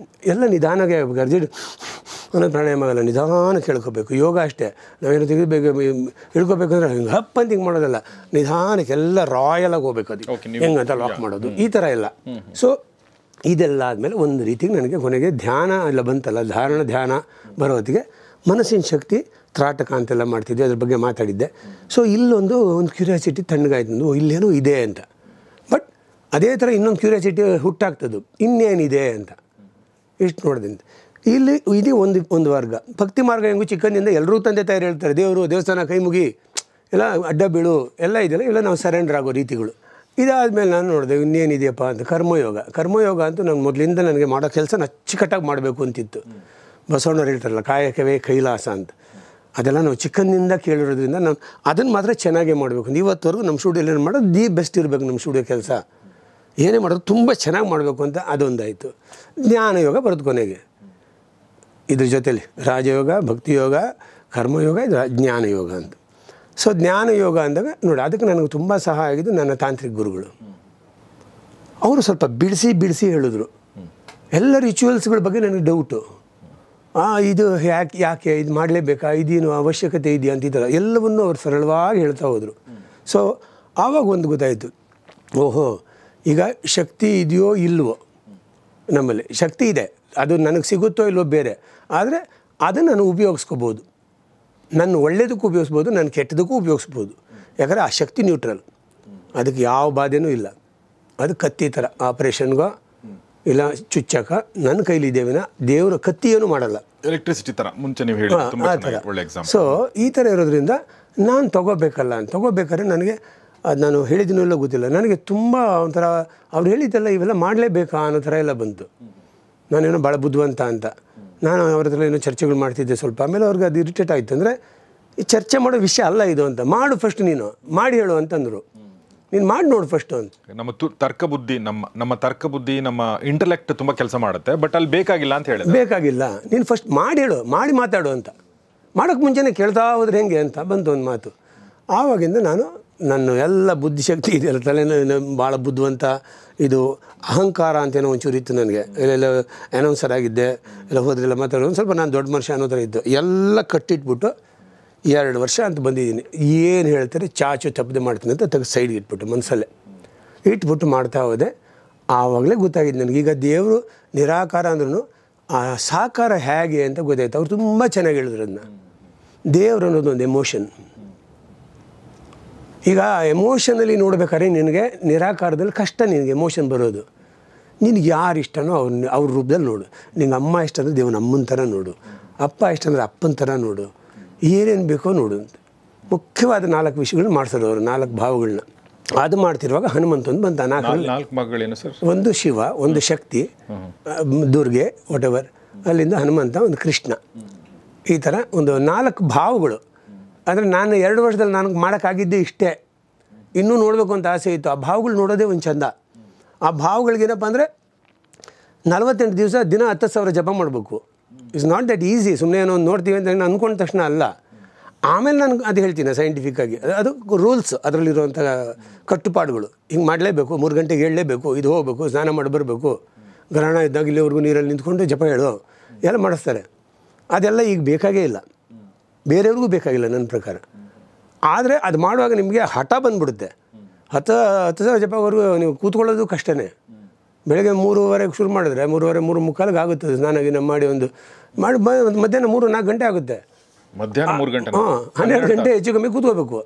ಎಲ್ಲ ನಿಧಾನಕ್ಕೆ ಆಗಬೇಕು. ಅರ್ಜೆಂಟ್ ಅನ್ನೋದು ಪ್ರಾಣಾಯಾಮ ಆಗಲ್ಲ, ನಿಧಾನಕ್ಕೆ ಹೇಳ್ಕೋಬೇಕು. ಯೋಗ ಅಷ್ಟೇ, ನಾವೇನು ತೆಗಿಬೇಕು ಹಿಡ್ಕೋಬೇಕಂದ್ರೆ ಹಿಂಗೆ ಹಪ್ ಅಂತ ಹಿಂಗೆ ಮಾಡೋದಲ್ಲ, ನಿಧಾನಕ್ಕೆ ಎಲ್ಲ ರಾಯಲಾಗಿ ಹೋಗ್ಬೇಕು. ಅದು ಹೆಂಗಂತ ಲಾಕ್ ಮಾಡೋದು ಈ ಥರ ಎಲ್ಲ. ಸೊ ಇದೆಲ್ಲ ಆದಮೇಲೆ ಒಂದು ರೀತಿಗೆ ನನಗೆ ಕೊನೆಗೆ ಧ್ಯಾನ ಎಲ್ಲ ಬಂತಲ್ಲ, ಧ್ಯಾನ ಬರೋ ಹೊತ್ತಿಗೆ ಮನಸ್ಸಿನ ಶಕ್ತಿ ತ್ರಾಟಕ ಅಂತೆಲ್ಲ ಮಾಡ್ತಿದ್ದೆ, ಅದ್ರ ಬಗ್ಗೆ ಮಾತಾಡಿದ್ದೆ. ಸೊ ಇಲ್ಲೊಂದು ಕ್ಯೂರಿಯಾಸಿಟಿ ತಣ್ಣಗಾಯ್ತು, ನಂದು ಇಲ್ಲೇನೋ ಇದೆ ಅಂತ. ಬಟ್ ಅದೇ ಥರ ಇನ್ನೊಂದು ಕ್ಯೂರಿಯಾಸಿಟಿ ಹುಟ್ಟಾಗ್ತದ್ದು, ಇನ್ನೇನಿದೆ ಅಂತ. ಇಷ್ಟು ನೋಡಿದೆ ಇಲ್ಲಿ ಇದು ಒಂದು ವರ್ಗ. ಭಕ್ತಿ ಮಾರ್ಗ ಹೆಂಗು ಚಿಕ್ಕಂದಿಂದ ಎಲ್ಲರೂ ತಂದೆ ತಾಯಿರು ಹೇಳ್ತಾರೆ, ದೇವರು ದೇವಸ್ಥಾನ ಕೈ ಮುಗಿ ಎಲ್ಲ ಅಡ್ಡ ಬೀಳು ಎಲ್ಲ ಇದೆಯಲ್ಲ, ಇಲ್ಲ ನಾವು ಸರೆಂಡರ್ ಆಗೋ ರೀತಿಗಳು. ಇದಾದಮೇಲೆ ನಾನು ನೋಡಿದೆ ಇನ್ನೇನಿದೆಯಪ್ಪ ಅಂತ. ಕರ್ಮಯೋಗ ಅಂತೂ ನಾನು ಮೊದಲಿಂದ ನನಗೆ ಮಾಡೋ ಕೆಲಸ ಅಚ್ಚುಕಟ್ಟಾಗಿ ಮಾಡಬೇಕು ಅಂತಿತ್ತು. ಬಸವಣ್ಣವ್ರು ಹೇಳ್ತಾರಲ್ಲ ಕಾಯಕವೇ ಕೈಲಾಸ ಅಂತ, ಅದೆಲ್ಲ ನಾವು ಚಿಕ್ಕಂದಿಂದ ಕೇಳಿರೋದ್ರಿಂದ ನಾನು ಅದನ್ನು ಮಾತ್ರ ಚೆನ್ನಾಗೇ ಮಾಡಬೇಕು. ಇವತ್ತವರೆಗೂ ನಮ್ಮ ಸ್ಟುಡಿಯೋಲಿ ಏನು ಮಾಡೋದು ದಿ ಬೆಸ್ಟ್ ಇರಬೇಕು, ನಮ್ಮ ಸ್ಟುಡಿಯೋ ಕೆಲಸ ಏನೇ ಮಾಡೋದು ತುಂಬ ಚೆನ್ನಾಗಿ ಮಾಡಬೇಕು ಅಂತ ಅದೊಂದಾಯಿತು. ಜ್ಞಾನಯೋಗ ಬರೋದು ಕೊನೆಗೆ ಇದ್ರ ಜೊತೆಲಿ ರಾಜಯೋಗ, ಭಕ್ತಿಯೋಗ, ಕರ್ಮಯೋಗ, ಇದು ಜ್ಞಾನಯೋಗ ಅಂತ. ಸೊ ಜ್ಞಾನಯೋಗ ಅಂದಾಗ ನೋಡಿ, ಅದಕ್ಕೆ ನನಗೆ ತುಂಬ ಸಹಾಯ ಆಗಿದ್ದು ನನ್ನ ತಾಂತ್ರಿಕ ಗುರುಗಳು. ಅವರು ಸ್ವಲ್ಪ ಬಿಡಿಸಿ ಹೇಳಿದ್ರು. ಎಲ್ಲ ರಿಚುವಲ್ಸ್ಗಳ ಬಗ್ಗೆ ನನಗೆ ಡೌಟು, ಇದು ಯಾಕೆ ಇದು ಮಾಡಲೇಬೇಕಾ, ಇದೇನು ಅವಶ್ಯಕತೆ ಇದೆಯಾ ಅಂತಿದ್ದಾರೆ, ಎಲ್ಲವನ್ನೂ ಅವ್ರು ಸರಳವಾಗಿ ಹೇಳ್ತಾ ಹೋದರು. ಸೊ ಆವಾಗ ಒಂದು ಗೊತ್ತಾಯಿತು, ಓಹೋ ಈಗ ಶಕ್ತಿ ಇದೆಯೋ ಇಲ್ವೋ, ನಮ್ಮಲ್ಲಿ ಶಕ್ತಿ ಇದೆ, ಅದು ನನಗೆ ಸಿಗುತ್ತೋ ಇಲ್ವೋ ಬೇರೆ, ಆದರೆ ಅದನ್ನು ನಾನು ಉಪಯೋಗಿಸ್ಕೋಬೋದು. ನನ್ನ ಒಳ್ಳೆಯದಕ್ಕೂ ಉಪಯೋಗಿಸ್ಬೋದು, ನನ್ನ ಕೆಟ್ಟದಕ್ಕೂ ಉಪಯೋಗಿಸ್ಬೋದು. ಯಾಕಂದರೆ ಆ ಶಕ್ತಿ ನ್ಯೂಟ್ರಲ್, ಅದಕ್ಕೆ ಯಾವ ಬಾಧೆನೂ ಇಲ್ಲ. ಅದು ಕತ್ತಿ ಥರ, ಆಪ್ರೇಷನ್ಗೋ ಇಲ್ಲ ಚುಚ್ಚಕ ನನ್ನ ಕೈಲಿದ್ದೇವಿನ ದೇವರ ಕತ್ತಿ ಏನೂ ಮಾಡಲ್ಲ. ಎಲೆಕ್ಟ್ರಿಸಿಟಿ ಥರ ಮುಂಚೆ ನೀವು ಹೇಳಿ ಆ ಥರ. ಸೊ ಈ ಥರ ಇರೋದ್ರಿಂದ ನಾನು ತೊಗೋಬೇಕಾದ್ರೆ ನನಗೆ ಅದು ನಾನು ಹೇಳಿದ್ದೀನೋ ಗೊತ್ತಿಲ್ಲ, ನನಗೆ ತುಂಬ ಒಂಥರ ಅವ್ರು ಹೇಳಿದ್ದೆಲ್ಲ ಇವೆಲ್ಲ ಮಾಡಲೇಬೇಕಾ ಅನ್ನೋ ಥರ ಎಲ್ಲ ಬಂತು. ನಾನೇನೋ ಭಾಳ ಬುದ್ಧಿವಂತ ಅಂತ ನಾನು ಅವ್ರ ಹತ್ರ ಏನೋ ಚರ್ಚೆಗಳು ಮಾಡ್ತಿದ್ದೆ ಸ್ವಲ್ಪ. ಆಮೇಲೆ ಅವ್ರಿಗೆ ಅದು ಇರಿಟೇಟ್ ಆಯಿತು. ಅಂದರೆ ಈ ಚರ್ಚೆ ಮಾಡೋ ವಿಷಯ ಅಲ್ಲ ಇದು ಅಂತ, ಮಾಡು ಫಸ್ಟ್, ನೀನು ಮಾಡಿ ಹೇಳು ಅಂತಂದರು. ನೀನು ಮಾಡಿ ನೋಡು ಫಸ್ಟು ಅಂತ. ನಮ್ಮ ತರ್ಕ ಬುದ್ಧಿ ನಮ್ಮ ಇಂಟೆಲೆಕ್ಟ್ ತುಂಬ ಕೆಲಸ ಮಾಡುತ್ತೆ, ಬಟ್ ಅಲ್ಲಿ ಬೇಕಾಗಿಲ್ಲ ಅಂತ ಹೇಳಿ. ಬೇಕಾಗಿಲ್ಲ, ನೀನು ಫಸ್ಟ್ ಮಾಡಿ ಹೇಳು, ಮಾಡಿ ಮಾತಾಡು ಅಂತ. ಮಾಡೋಕ್ಕೆ ಮುಂಚೆನೇ ಕೇಳ್ತಾ ಹೋದ್ರೆ ಹೆಂಗೆ ಅಂತ ಬಂತು ಒಂದು ಮಾತು. ಆವಾಗಿಂದ ನನ್ನ ಎಲ್ಲ ಬುದ್ಧಿಶಕ್ತಿ ಇದೆಯಲ್ಲ, ತಲೆನೋ ಭಾಳ ಬುದ್ಧಿವಂತ, ಇದು ಅಹಂಕಾರ ಅಂತೇನೋ ಒಂಚೂರು ಇತ್ತು ನನಗೆ. ಎಲ್ಲ ಅನೌನ್ಸರ್ ಆಗಿದ್ದೆ, ಎಲ್ಲ ಹೋದ್ರೆಲ್ಲ ಮಾತಾಡೋದು ಒಂದು ಸ್ವಲ್ಪ ನಾನು ದೊಡ್ಡ ಮನುಷ್ಯ ಅನ್ನೋ ಥರ ಇದ್ದು. ಎಲ್ಲ ಕಟ್ಟಿಟ್ಬಿಟ್ಟು 2 ವರ್ಷ ಅಂತ ಬಂದಿದ್ದೀನಿ. ಏನು ಹೇಳ್ತಾರೆ ಚಾಚು ತಪ್ಪದೆ ಮಾಡ್ತೀನಿ ಅಂತ ತೆಗೆದು ಸೈಡ್ಗೆ ಇಟ್ಬಿಟ್ಟು ಮನಸ್ಸಲ್ಲೇ ಇಟ್ಬಿಟ್ಟು ಮಾಡ್ತಾ ಹೋದೆ. ಆವಾಗಲೇ ಗೊತ್ತಾಗಿದ್ದು ನನಗೆ, ಈಗ ದೇವರು ನಿರಾಕಾರ ಅಂದ್ರೂ ಆ ಸಾಕಾರ ಹೇಗೆ ಅಂತ ಗೊತ್ತಾಯ್ತು. ಅವ್ರು ತುಂಬ ಚೆನ್ನಾಗಿ ಹೇಳಿದ್ರು ಅದನ್ನ. ದೇವರು ಅನ್ನೋದೊಂದು ಎಮೋಷನ್. ಈಗ ಎಮೋಷನಲ್ಲಿ ನೋಡ್ಬೇಕಾದ್ರೆ ನಿನಗೆ ನಿರಾಕಾರದಲ್ಲಿ ಕಷ್ಟ, ನಿನಗೆ ಎಮೋಷನ್ ಬರೋದು. ನಿನಗೆ ಯಾರು ಇಷ್ಟನೋ ಅವ್ರ ರೂಪದಲ್ಲಿ ನೋಡು. ನಿಂಗೆ ಅಮ್ಮ ಇಷ್ಟ ಅಂದರೆ ದೇವನ ಅಮ್ಮನ ಥರ ನೋಡು, ಅಪ್ಪ ಇಷ್ಟ ಅಂದರೆ ಅಪ್ಪನ ಥರ ನೋಡು, ಏನೇನು ಬೇಕೋ ನೋಡು ಅಂತ. ಮುಖ್ಯವಾದ 4 ವಿಷಯಗಳನ್ನ ಮಾಡಿಸೋದು ಅವರು, 4 ಭಾವಗಳನ್ನ. ಅದು ಮಾಡ್ತಿರುವಾಗ ಹನುಮಂತಂದು ಬಂತ. 4 ಮಗಳೇನು ಸರ್? ಒಂದು ಶಿವ, ಒಂದು ಶಕ್ತಿ, ದುರ್ಗೆ, ವಾಟೆವರ್, ಅಲ್ಲಿಂದ ಹನುಮಂತ, ಒಂದು ಕೃಷ್ಣ. ಈ ಥರ ಒಂದು 4 ಭಾವಗಳು. ಅಂದರೆ ನಾನು 2 ವರ್ಷದಲ್ಲಿ ನನಗೆ ಮಾಡೋಕ್ಕಾಗಿದ್ದೆ ಇಷ್ಟೇ. ಇನ್ನೂ ನೋಡಬೇಕು ಅಂತ ಆಸೆ ಇತ್ತು. ಆ ಭಾವಗಳು ನೋಡೋದೇ ಒಂದು ಚಂದ. ಆ ಭಾವಗಳಿಗೇನಪ್ಪ ಅಂದರೆ 48 ದಿವಸ ದಿನ 10,000 ಜಪ ಮಾಡಬೇಕು. It's not that easy. ಸುಮ್ಮನೆ ಏನೋ ಒಂದು ನೋಡ್ತೀವಿ ಅಂತ ನಾನು ಅಂದ್ಕೊಂಡ ತಕ್ಷಣ ಅಲ್ಲ. ಆಮೇಲೆ ನನಗೆ ಅದು ಹೇಳ್ತೀನಿ ಸೈಂಟಿಫಿಕ್ಕಾಗಿ, ಅದು ರೂಲ್ಸ್, ಅದರಲ್ಲಿರುವಂಥ ಕಟ್ಟುಪಾಡುಗಳು. ಹಿಂಗೆ ಮಾಡಲೇಬೇಕು, 3 ಗಂಟೆಗೆ ಹೇಳಲೇಬೇಕು, ಇದು ಹೋಗಬೇಕು, ಸ್ನಾನ ಮಾಡಿ ಬರಬೇಕು, ಗ್ರಹಣ ಇದ್ದಾಗ ಇಲ್ಲಿವರೆಗೂ ನೀರಲ್ಲಿ ನಿಂತ್ಕೊಂಡು ಜಪ ಹೇಳು ಎಲ್ಲ ಮಾಡಿಸ್ತಾರೆ. ಅದೆಲ್ಲ ಈಗ ಬೇಕಾಗೇ ಇಲ್ಲ, ಬೇರೆಯವ್ರಿಗೂ ಬೇಕಾಗಿಲ್ಲ ನನ್ನ ಪ್ರಕಾರ. ಆದರೆ ಅದು ಮಾಡುವಾಗ ನಿಮಗೆ ಹಠ ಬಂದುಬಿಡುತ್ತೆ. 10,000 ಜಪವರೆಗೂ ನೀವು ಕೂತ್ಕೊಳ್ಳೋದು ಕಷ್ಟನೇ. ಬೆಳಗ್ಗೆ 3:30ಗೆ ಶುರು ಮಾಡಿದ್ರೆ 3:30, 3:45 ಆಗುತ್ತೆ. ಸ್ನಾನ ಗಿನ ಮಾಡಿ ಮಧ್ಯಾಹ್ನ 3-4 ಗಂಟೆ ಆಗುತ್ತೆ. ಮಧ್ಯಾಹ್ನ 3 ಗಂಟೆ 12 ಗಂಟೆ ಹೆಚ್ಚು ಕಮ್ಮಿ ಕೂತ್ಕೋಬೇಕು.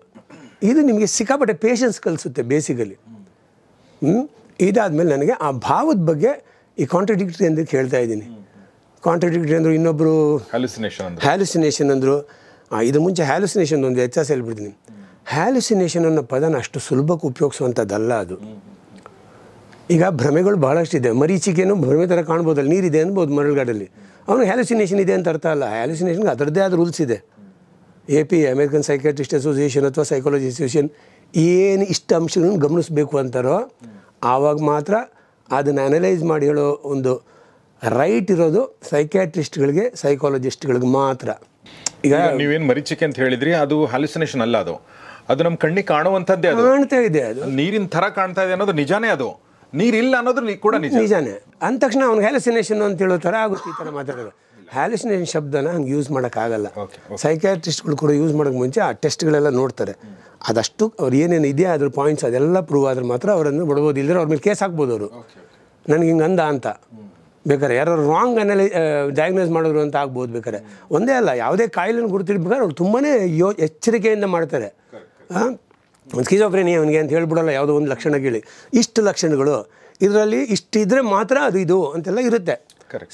ಇದು ನಿಮಗೆ ಸಿಕ್ಕಾಪಟ್ಟೆ ಪೇಷನ್ಸ್ ಕಲಿಸುತ್ತೆ ಬೇಸಿಕಲಿ. ಇದಾದಮೇಲೆ ನನಗೆ ಆ ಭಾವದ ಬಗ್ಗೆ ಈ ಕಾಂಟ್ರಡಿಕ್ಟರಿ ಅಂತ ಹೇಳ್ತಾ ಇದ್ದೀನಿ. ಕಾಂಟ್ರಡಿಕ್ಟರಿ ಅಂದರು, ಇನ್ನೊಬ್ಬರು ಹ್ಯಾಲುಸಿನೇಷನ್ ಅಂದರು. ಇದ್ರ ಮುಂಚೆ ಹ್ಯಾಲುಸಿನೇಷನ್ ಒಂದು ವ್ಯತ್ಯಾಸ ಹೇಳ್ಬಿಡ್ತೀನಿ. ಹ್ಯಾಲುಸಿನೇಷನ್ ಅನ್ನೋ ಪದನ ಅಷ್ಟು ಸುಲಭಕ್ಕೆ ಉಪಯೋಗಿಸುವಂಥದ್ದಲ್ಲ ಅದು. ಈಗ ಭ್ರಮೆಗಳು ಭಾಳಷ್ಟಿದೆ. ಮರೀಚಿಕೆನೂ ಭ್ರಮೆ ಥರ ಕಾಣ್ಬೋದಲ್ಲ, ನೀರಿದೆ ಅನ್ಬೋದು ಮರಳುಗಾಡಲ್ಲಿ, ಅವನು ಹ್ಯಾಲುಸಿನೇಷನ್ ಇದೆ ಅಂತ ಅರ್ಥ ಅಲ್ಲ. ಹ್ಯಾಲುಸಿನೇಷನ್ಗೆ ಅದರದ್ದೇ ಆದ ರೂಲ್ಸ್ ಇದೆ. AP ಅಮೇರಿಕನ್ ಸೈಕ್ಯಾಟ್ರಿಸ್ಟ್ ಅಸೋಸಿಯೇಷನ್ ಅಥವಾ ಸೈಕಾಲಜಿ ಅಸೋಸಿಯೇಷನ್ ಏನು ಇಷ್ಟ ಅಂಶಗಳನ್ನು ಗಮನಿಸಬೇಕು ಅಂತಾರೋ ಆವಾಗ ಮಾತ್ರ ಅದನ್ನು ಅನಲೈಸ್ ಮಾಡಿ ಹೇಳೋ ಒಂದು ರೈಟ್ ಇರೋದು ಸೈಕ್ಯಾಟ್ರಿಸ್ಟ್ಗಳಿಗೆ, ಸೈಕಾಲಜಿಸ್ಟ್ಗಳಿಗೆ ಮಾತ್ರ. ಈಗ ನೀವೇನು ಮರೀಚಿಕೆ ಅಂತ ಹೇಳಿದ್ರಿ, ಅದು ಹ್ಯಾಲುಸಿನೇಷನ್ ಅಲ್ಲ, ಅದು ನಮ್ಮ ಕಣ್ಣಿಗೆ ಕಾಣುವಂಥದ್ದೇ, ಅದು ಕಾಣ್ತಾ ಇದೆ, ಅದು ನೀರಿನ ಥರ ಕಾಣ್ತಾ ಇದೆ ಅನ್ನೋದು ನಿಜಾನೇ. ಅದು ನೀರಿಲ್ಲ ಅನ್ನೋದು ಕೂಡ ನಿಜಾನೇ. ಅಂದ ತಕ್ಷಣ ಅವ್ನು ಹ್ಯಾಲುಸಿನೇಷನ್ ಅಂತ ಹೇಳೋ ಥರ ಆಗುತ್ತೆ ಈ ಥರ ಮಾತಾಡೋದು. ಹ್ಯಾಲುಸಿನೇಷನ್ ಶಬ್ದನ ಹಂಗೆ ಯೂಸ್ ಮಾಡೋಕ್ಕಾಗಲ್ಲ. ಸೈಕ್ಯಾಟ್ರಿಸ್ಟ್ಗಳು ಕೂಡ ಯೂಸ್ ಮಾಡೋಕ್ಕೆ ಮುಂಚೆ ಆ ಟೆಸ್ಟ್ಗಳೆಲ್ಲ ನೋಡ್ತಾರೆ. ಅದಷ್ಟು ಅವ್ರು ಏನೇನು ಇದೆಯಾ ಅದ್ರ ಪಾಯಿಂಟ್ಸ್ ಅದೆಲ್ಲ ಪ್ರೂವ್ ಆದ್ರೆ ಮಾತ್ರ ಅವರನ್ನು ಬಿಡ್ಬೋದು. ಇಲ್ಲದ್ರೆ ಅವ್ರ ಮೇಲೆ ಕೇಸ್ ಹಾಕ್ಬೋದು. ಅವರು ನನಗೆ ಹಿಂಗೆ ಅಂದ ಅಂತ ಬೇಕಾರೆ ಯಾರು ರಾಂಗ್ ಡಯಾಗ್ನೋಸ್ ಮಾಡೋರು ಅಂತ ಆಗ್ಬೋದು. ಬೇಕಾರೆ ಒಂದೇ ಅಲ್ಲ, ಯಾವುದೇ ಕಾಯಿಲೆನ ಗುರುತಿಡ್ಬೇಕಾದ್ರೆ ಅವ್ರು ತುಂಬಾ ಎಚ್ಚರಿಕೆಯಿಂದ ಮಾಡ್ತಾರೆ. ಸ್ಕಿಜೋಫ್ರೆನಿಯಾ ಅವನಿಗೆ ಅಂತ ಹೇಳ್ಬಿಡಲ್ಲ, ಯಾವುದೋ ಒಂದು ಲಕ್ಷಣ ಕೇಳಿ ಇಷ್ಟು ಲಕ್ಷಣಗಳು ಇದರಲ್ಲಿ ಇಷ್ಟಿದ್ರೆ ಮಾತ್ರ ಅದು ಇದು ಅಂತೆಲ್ಲ ಇರುತ್ತೆ.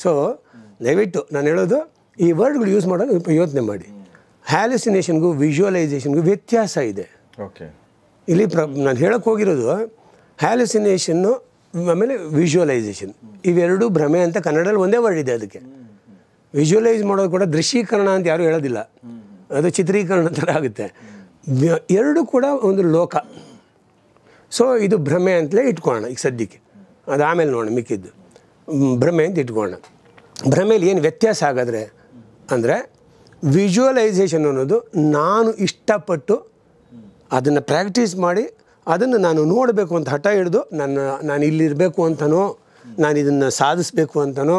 ಸೊ ದಯವಿಟ್ಟು ನಾನು ಹೇಳೋದು ಈ ವರ್ಡ್ಗಳು ಯೂಸ್ ಮಾಡೋದು ಯೋಚನೆ ಮಾಡಿ. ಹ್ಯಾಲುಸಿನೇಷನ್ಗೂ ವಿಜುವಲೈಸೇಷನ್ಗೂ ವ್ಯತ್ಯಾಸ ಇದೆ. ಇಲ್ಲಿ ನಾನು ಹೇಳಕ್ಕೆ ಹೋಗಿರೋದು ಹ್ಯಾಲುಸಿನೇಷನ್ನು ಆಮೇಲೆ ವಿಜುವಲೈಸೇಷನ್, ಇವೆರಡೂ ಭ್ರಮೆ ಅಂತ ಕನ್ನಡದಲ್ಲಿ ಒಂದೇ ವರ್ಡ್ ಇದೆ. ಅದಕ್ಕೆ ವಿಜುವಲೈಸ್ ಮಾಡೋದು ಕೂಡ ದೃಶ್ಯೀಕರಣ ಅಂತ ಯಾರೂ ಹೇಳೋದಿಲ್ಲ, ಅದು ಚಿತ್ರೀಕರಣ ಥರ ಆಗುತ್ತೆ. ಎರಡೂ ಕೂಡ ಒಂದು ಲೋಕ. ಸೊ ಇದು ಭ್ರಮೆ ಅಂತಲೇ ಇಟ್ಕೊಳ್ಳೋಣ ಈಗ ಸದ್ಯಕ್ಕೆ, ಅದು ಆಮೇಲೆ ನೋಡೋಣ ಮಿಕ್ಕಿದ್ದು. ಭ್ರಮೆ ಅಂತ ಇಟ್ಕೊಳ್ಳೋಣ. ಭ್ರಮೆಯಲ್ಲಿ ಏನು ವ್ಯತ್ಯಾಸ ಆಗಾದರೆ ಅಂದರೆ ವಿಜುವಲೈಸೇಷನ್ ಅನ್ನೋದು ನಾನು ಇಷ್ಟಪಟ್ಟು ಅದನ್ನು ಪ್ರಾಕ್ಟೀಸ್ ಮಾಡಿ ಅದನ್ನು ನಾನು ನೋಡಬೇಕು ಅಂತ ಹಠ ಹಿಡಿದು ನಾನು ಇಲ್ಲಿರಬೇಕು ಅಂತನೋ, ನಾನು ಇದನ್ನು ಸಾಧಿಸಬೇಕು ಅಂತನೋ,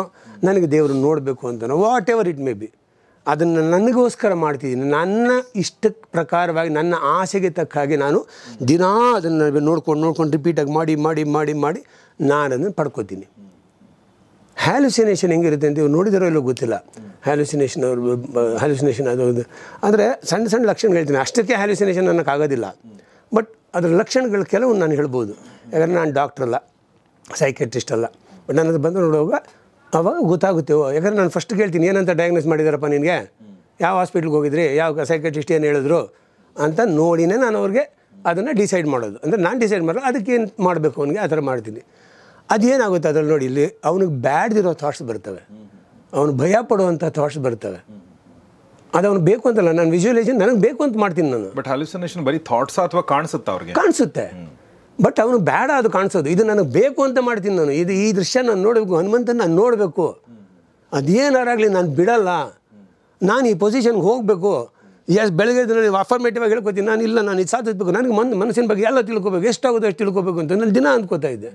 ನನಗೆ ದೇವ್ರನ್ನ ನೋಡಬೇಕು ಅಂತನೋ, whatever it may be, ಅದನ್ನು ನನಗೋಸ್ಕರ ಮಾಡ್ತಿದ್ದೀನಿ. ನನ್ನ ಇಷ್ಟಕ್ಕೆ ಪ್ರಕಾರವಾಗಿ ನನ್ನ ಆಸೆಗೆ ತಕ್ಕ ಹಾಗೆ ನಾನು ದಿನಾ ಅದನ್ನು ನೋಡ್ಕೊಂಡು ರಿಪೀಟಾಗಿ ಮಾಡಿ ಮಾಡಿ ಮಾಡಿ ಮಾಡಿ ನಾನು ಅದನ್ನು ಪಡ್ಕೋತೀನಿ. ಹ್ಯಾಲುಸಿನೇಷನ್ ಹೆಂಗಿರುತ್ತೆ ಅಂತ ಇವ್ರು ನೋಡಿದಾರೋ ಇಲ್ಲೋ ಗೊತ್ತಿಲ್ಲ. ಹ್ಯಾಲುಸಿನೇಷನ್ ಅದು ಅಂದರೆ ಸಣ್ಣ ಸಣ್ಣ ಲಕ್ಷಣಗಳು ಹೇಳ್ತೀನಿ. ಅಷ್ಟಕ್ಕೆ ಹ್ಯಾಲುಸಿನೇಷನ್ ಅನ್ನೋಕ್ಕಾಗೋದಿಲ್ಲ, ಬಟ್ ಅದರ ಲಕ್ಷಣಗಳು ಕೆಲವು ನಾನು ಹೇಳ್ಬೋದು. ಯಾಕಂದರೆ ನಾನು ಡಾಕ್ಟ್ರ್ ಅಲ್ಲ, ಸೈಕ್ಯಾಟ್ರಿಸ್ಟ್ ಅಲ್ಲ, ಬಟ್ ನಾನು ಅದು ಬಂದು ನೋಡುವಾಗ ಅವಾಗ ಗೊತ್ತಾಗುತ್ತೆ. ಯಾಕಂದರೆ ನಾನು ಫಸ್ಟ್ ಕೇಳ್ತೀನಿ, ಏನಂತ ಡಯಾಗ್ನೋಸ್ ಮಾಡಿದಾರಪ್ಪ ನಿನಗೆ, ಯಾವ ಹಾಸ್ಪಿಟ್ಲಿಗೆ ಹೋಗಿದ್ರಿ, ಯಾವ ಸೈಕ್ಯಾಟ್ರಿಸ್ಟ್ ಏನು ಹೇಳಿದ್ರು ಅಂತ ನೋಡಿನೇ ನಾನು ಅವ್ರಿಗೆ ಅದನ್ನು ಡಿಸೈಡ್ ಮಾಡೋದು. ಅಂದರೆ ನಾನು ಡಿಸೈಡ್ ಮಾಡೋದು ಅದಕ್ಕೇನು ಮಾಡಬೇಕು ಅವನಿಗೆ ಆ ಥರ ಮಾಡ್ತೀನಿ. ಅದೇನಾಗುತ್ತೆ ಅದರಲ್ಲಿ ನೋಡಿ, ಇಲ್ಲಿ ಅವನಿಗೆ ಬ್ಯಾಡ್ದಿರೋ ಥಾಟ್ಸ್ ಬರ್ತವೆ, ಅವನು ಭಯ ಪಡುವಂಥ ಥಾಟ್ಸ್ ಬರ್ತವೆ. ಅದು ಅವ್ನು ಬೇಕು ಅಂತಲ್ಲ, ನಾನು ವಿಜುವಲೈಸೇಷನ್ ನನಗೆ ಬೇಕು ಅಂತ ಮಾಡ್ತೀನಿ ನಾನು. ಬಟ್ ಹ್ಯಾಲುಸಿನೇಷನ್ ಬರೀ ಥಾಟ್ಸ್ ಅಥವಾ ಕಾಣಿಸುತ್ತೆ ಅವ್ರಿಗೆ, ಕಾಣಿಸುತ್ತೆ, ಬಟ್ ಅವನು ಬೇಡ ಅದು ಕಾಣಿಸೋದು. ಇದು ನನಗೆ ಬೇಕು ಅಂತ ಮಾಡ್ತೀನಿ ನಾನು, ಇದು ಈ ದೃಶ್ಯ ನಾನು ನೋಡಬೇಕು, ಹನುಮಂತನ ನಾನು ನೋಡಬೇಕು, ಅದೇನಾರಾಗಲಿ ನಾನು ಬಿಡಲ್ಲ, ನಾನು ಈ ಪೊಸಿಷನ್ಗೆ ಹೋಗಬೇಕು. ಬೆಳಗ್ಗೆ ನಾನು ಅಫರ್ಮೇಟಿವ್ ಆಗಿ ಹೇಳ್ಕೊತೀನಿ, ನಾನು ಇಲ್ಲ ನಾನು ಇದು ಸಾಧಿಸಬೇಕು, ನನಗೆ ಮನಸ್ಸಿನ ಬಗ್ಗೆ ಎಲ್ಲ ತಿಳ್ಕೊಬೇಕು, ಎಷ್ಟಾಗೋದು ಅಷ್ಟು ತಿಳ್ಕೊಬೇಕು ಅಂತ ನಾನು ದಿನ ಅಂದ್ಕೋತಾ ಇದ್ದೆ.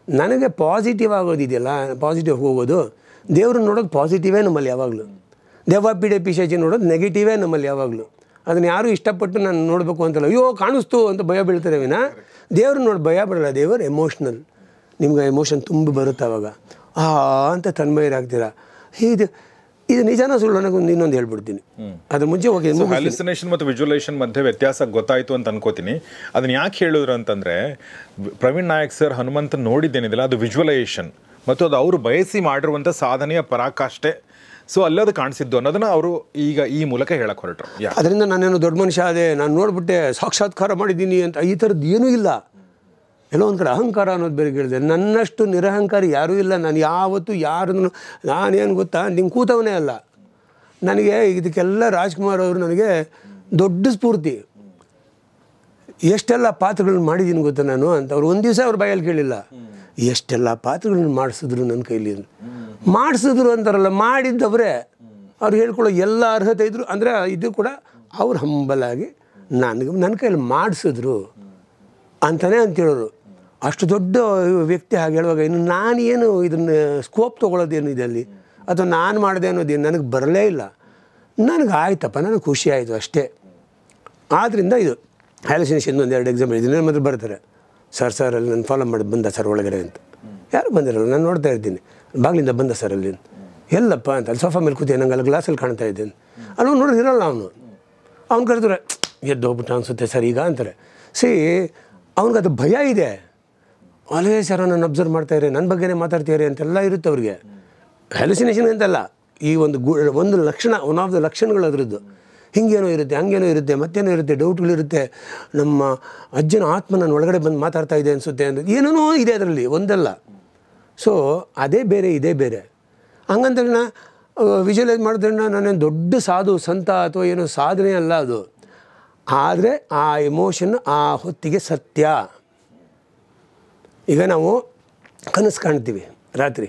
ನನಗೆ ಪಾಸಿಟಿವ್ ಆಗೋದಿದೆಯಲ್ಲ, ಪಾಸಿಟಿವ್ ಹೋಗೋದು, ದೇವ್ರನ್ನ ನೋಡೋದು ಪಾಸಿಟಿವೇ ನಮ್ಮಲ್ಲಿ ಯಾವಾಗಲೂ. ದೆವ್ವ ಪೀಡೆ ಪಿಶಾಚಿ ನೋಡೋದು ನೆಗೆಟಿವೇ ನಮ್ಮಲ್ಲಿ ಯಾವಾಗಲೂ. ಅದನ್ನು ಯಾರೂ ಇಷ್ಟಪಟ್ಟು ನಾನು ನೋಡಬೇಕು ಅಂತಲ್ಲ, ಅಯ್ಯೋ ಕಾಣಿಸ್ತು ಅಂತ ಭಯ ಬೀಳ್ತಾರೆ ವಿನ ದೇವ್ರನ್ನ ನೋಡಿ ಭಯ ಬಿಡಲ್ಲ. ದೇವರು ಎಮೋಷ್ನಲ್, ನಿಮ್ಗೆ ಎಮೋಷನ್ ತುಂಬ ಬರುತ್ತೆ ಅವಾಗ ಅಂತ ತನ್ಮಯರಾಗ್ತೀರಾ. ಇದು ನಿಜಾನ ಸುಳ್ಳು ನನಗೊಂದು ಇನ್ನೊಂದು ಹೇಳ್ಬಿಡ್ತೀನಿ, ಅದ್ರ ಮುಂಚೆ ಹೋಗಿ. ಹ್ಯಾಲುಸಿನೇಷನ್ ಮತ್ತು ವಿಜುವಲೈಸೇಷನ್ ಮಧ್ಯೆ ವ್ಯತ್ಯಾಸ ಗೊತ್ತಾಯಿತು ಅಂತ ಅನ್ಕೋತೀನಿ. ಅದನ್ನ ಯಾಕೆ ಹೇಳಿದ್ರು ಅಂತಂದರೆ, ಪ್ರವೀಣ್ ನಾಯಕ್ ಸರ್ ಹನುಮಂತನ್ ನೋಡಿದ್ದೇನಿದೆಯಲ್ಲ ಅದು ವಿಜುವಲೈಸೇಷನ್, ಮತ್ತು ಅದು ಅವರು ಬಯಸಿ ಮಾಡಿರುವಂಥ ಸಾಧನೆಯ ಪರಾಕಾಷ್ಠೆ. ಸೊ ಅಲ್ಲದು ಕಾಣಿಸಿದ್ದು ಅನ್ನೋದನ್ನ ಅವರು ಈಗ ಈ ಮೂಲಕ ಹೇಳಕ್ಕೆ ಹೊರಟರು. ಅದರಿಂದ ನಾನೇನು ದೊಡ್ಡ ಮನುಷ್ಯ ಅದೇ, ನಾನು ನೋಡ್ಬಿಟ್ಟೆ ಸಾಕ್ಷಾತ್ಕಾರ ಮಾಡಿದ್ದೀನಿ ಅಂತ ಈ ಥರದ್ದು ಏನೂ ಇಲ್ಲ. ಎಲ್ಲೋ ಒಂದು ಕಡೆ ಅಹಂಕಾರ ಅನ್ನೋದು ಬೇರೆ ಕೇಳಿದೆ. ನನ್ನಷ್ಟು ನಿರಹಂಕಾರಿ ಯಾರೂ ಇಲ್ಲ. ನಾನು ಯಾವತ್ತೂ ಯಾರನ್ನು ನಾನೇನು ಗೊತ್ತಾ, ನಿಂಗೆ ಕೂತವನೇ ಅಲ್ಲ. ನನಗೆ ಇದಕ್ಕೆಲ್ಲ ರಾಜ್ಕುಮಾರ್ ಅವರು ನನಗೆ ದೊಡ್ಡ ಸ್ಫೂರ್ತಿ. ಎಷ್ಟೆಲ್ಲ ಪಾತ್ರಗಳನ್ನ ಮಾಡಿದ್ದೀನಿ ಗೊತ್ತಾ ನಾನು ಅಂತ ಅವ್ರು ಒಂದು ದಿವಸ ಅವ್ರ ಬಾಯಲ್ಲಿ ಕೇಳಿಲ್ಲ. ಎಷ್ಟೆಲ್ಲ ಪಾತ್ರಗಳನ್ನ ಮಾಡಿಸಿದ್ರು ನನ್ನ ಕೈಲಿ, ಮಾಡಿಸಿದ್ರು ಅಂತಾರಲ್ಲ, ಮಾಡಿದ್ದವರೇ. ಅವ್ರು ಹೇಳ್ಕೊಳ್ಳೋ ಎಲ್ಲ ಅರ್ಹತೆ ಇದ್ರು ಅಂದರೆ ಇದು ಕೂಡ ಅವ್ರು ಹಂಬಲಾಗಿ ನನ್ನ ಕೈಯಲ್ಲಿ ಮಾಡಿಸಿದ್ರು ಅಂತಲೇ ಅಂತೇಳೋರು. ಅಷ್ಟು ದೊಡ್ಡ ವ್ಯಕ್ತಿ ಹಾಗೆ ಹೇಳುವಾಗ ಇನ್ನು ನಾನೇನು ಇದನ್ನು ಸ್ಕೋಪ್ ತೊಗೊಳ್ಳೋದೇನು ಇದೆ ಅಲ್ಲಿ, ಅಥವಾ ನಾನು ಮಾಡಿದೆ ಅನ್ನೋದೇನು ನನಗೆ ಬರಲೇ ಇಲ್ಲ. ನನಗೆ ಆಯ್ತಪ್ಪ, ನನಗೆ ಖುಷಿ ಆಯಿತು ಅಷ್ಟೇ. ಆದ್ದರಿಂದ ಇದು ಹ್ಯಾಲುಸಿನೇಷನ್ ಒಂದು 2 ಎಕ್ಸಾಂಪಲ್ ಇದನ್ನ ಮಾತ್ರ ಬರ್ತಾರೆ. ಸರ್ ಅಲ್ಲಿ ನಾನು ಫಾಲೋ ಮಾಡಿ ಬಂದ ಸರ್ ಒಳಗಡೆ ಅಂತ. ಯಾರು ಬಂದಿರಲ್ಲ, ನಾನು ನೋಡ್ತಾ ಇರ್ತೀನಿ, ಬಾಗಿಲಿಂದ ಬಂದ ಸರ್ ಅಲ್ಲಿ ಎಲ್ಲಪ್ಪ ಅಂತ. ಅಲ್ಲಿ ಸೋಫಾ ಮೇಲೆ ಕೂತಿ ನಂಗೆ ಅಲ್ಲಿ ಗ್ಲಾಸಲ್ಲಿ ಕಾಣ್ತಾ ಇದ್ದೇನೆ. ಅಲ್ಲಿ ನೋಡಿದಿರಲ್ಲ ಅವ್ನು ಕರೆದ್ರೆ ಎದ್ದು ಹೋಗ್ಬಿಟ್ಟು ಅನಿಸುತ್ತೆ ಸರ್ ಈಗ ಅಂತಾರೆ. ಅವ್ನಿಗದು ಭಯ ಇದೆ. ಅಲ್ಲೇ ಸರ್ ನಾನು ಅಬ್ಸರ್ವ್ ಮಾಡ್ತಾಯಿರಿ, ನನ್ನ ಬಗ್ಗೆನೇ ಮಾತಾಡ್ತೀರಿ ಅಂತೆಲ್ಲ ಇರುತ್ತೆ ಅವ್ರಿಗೆ. ಹ್ಯಾಲುಸಿನೇಷನ್ ಅಂತಲ್ಲ, ಈ ಒಂದು ಲಕ್ಷಣ, ಒನ್ ಆಫ್ ದ ಲಕ್ಷಣಗಳು ಅದರದ್ದು. ಹಿಂಗೇನೋ ಇರುತ್ತೆ, ಹಂಗೇನೋ ಇರುತ್ತೆ, ಮತ್ತೇನೋ ಇರುತ್ತೆ, ಡೌಟ್ಗಳಿರುತ್ತೆ, ನಮ್ಮ ಅಜ್ಜನ ಆತ್ಮ ನನ್ನ ಒಳಗಡೆ ಬಂದು ಮಾತಾಡ್ತಾ ಇದೆ ಅನಿಸುತ್ತೆ ಅಂತ ಏನೇನೋ ಇದೆ ಅದರಲ್ಲಿ, ಒಂದಲ್ಲ. ಸೊ ಅದೇ ಬೇರೆ, ಇದೇ ಬೇರೆ. ಹಂಗಂತೇಳಿ ವಿಜುವಲೈಸ್ ಮಾಡೋದ್ರಿಂದ ನಾನೇನು ದೊಡ್ಡ ಸಾಧು ಸಂತ ಅಥವಾ ಏನೋ ಸಾಧನೆ ಅಲ್ಲ ಅದು. ಆದರೆ ಆ ಎಮೋಷನ್ ಆ ಹೊತ್ತಿಗೆ ಸತ್ಯ. ಈಗ ನಾವು ಕನಸು ಕಾಣ್ತೀವಿ ರಾತ್ರಿ,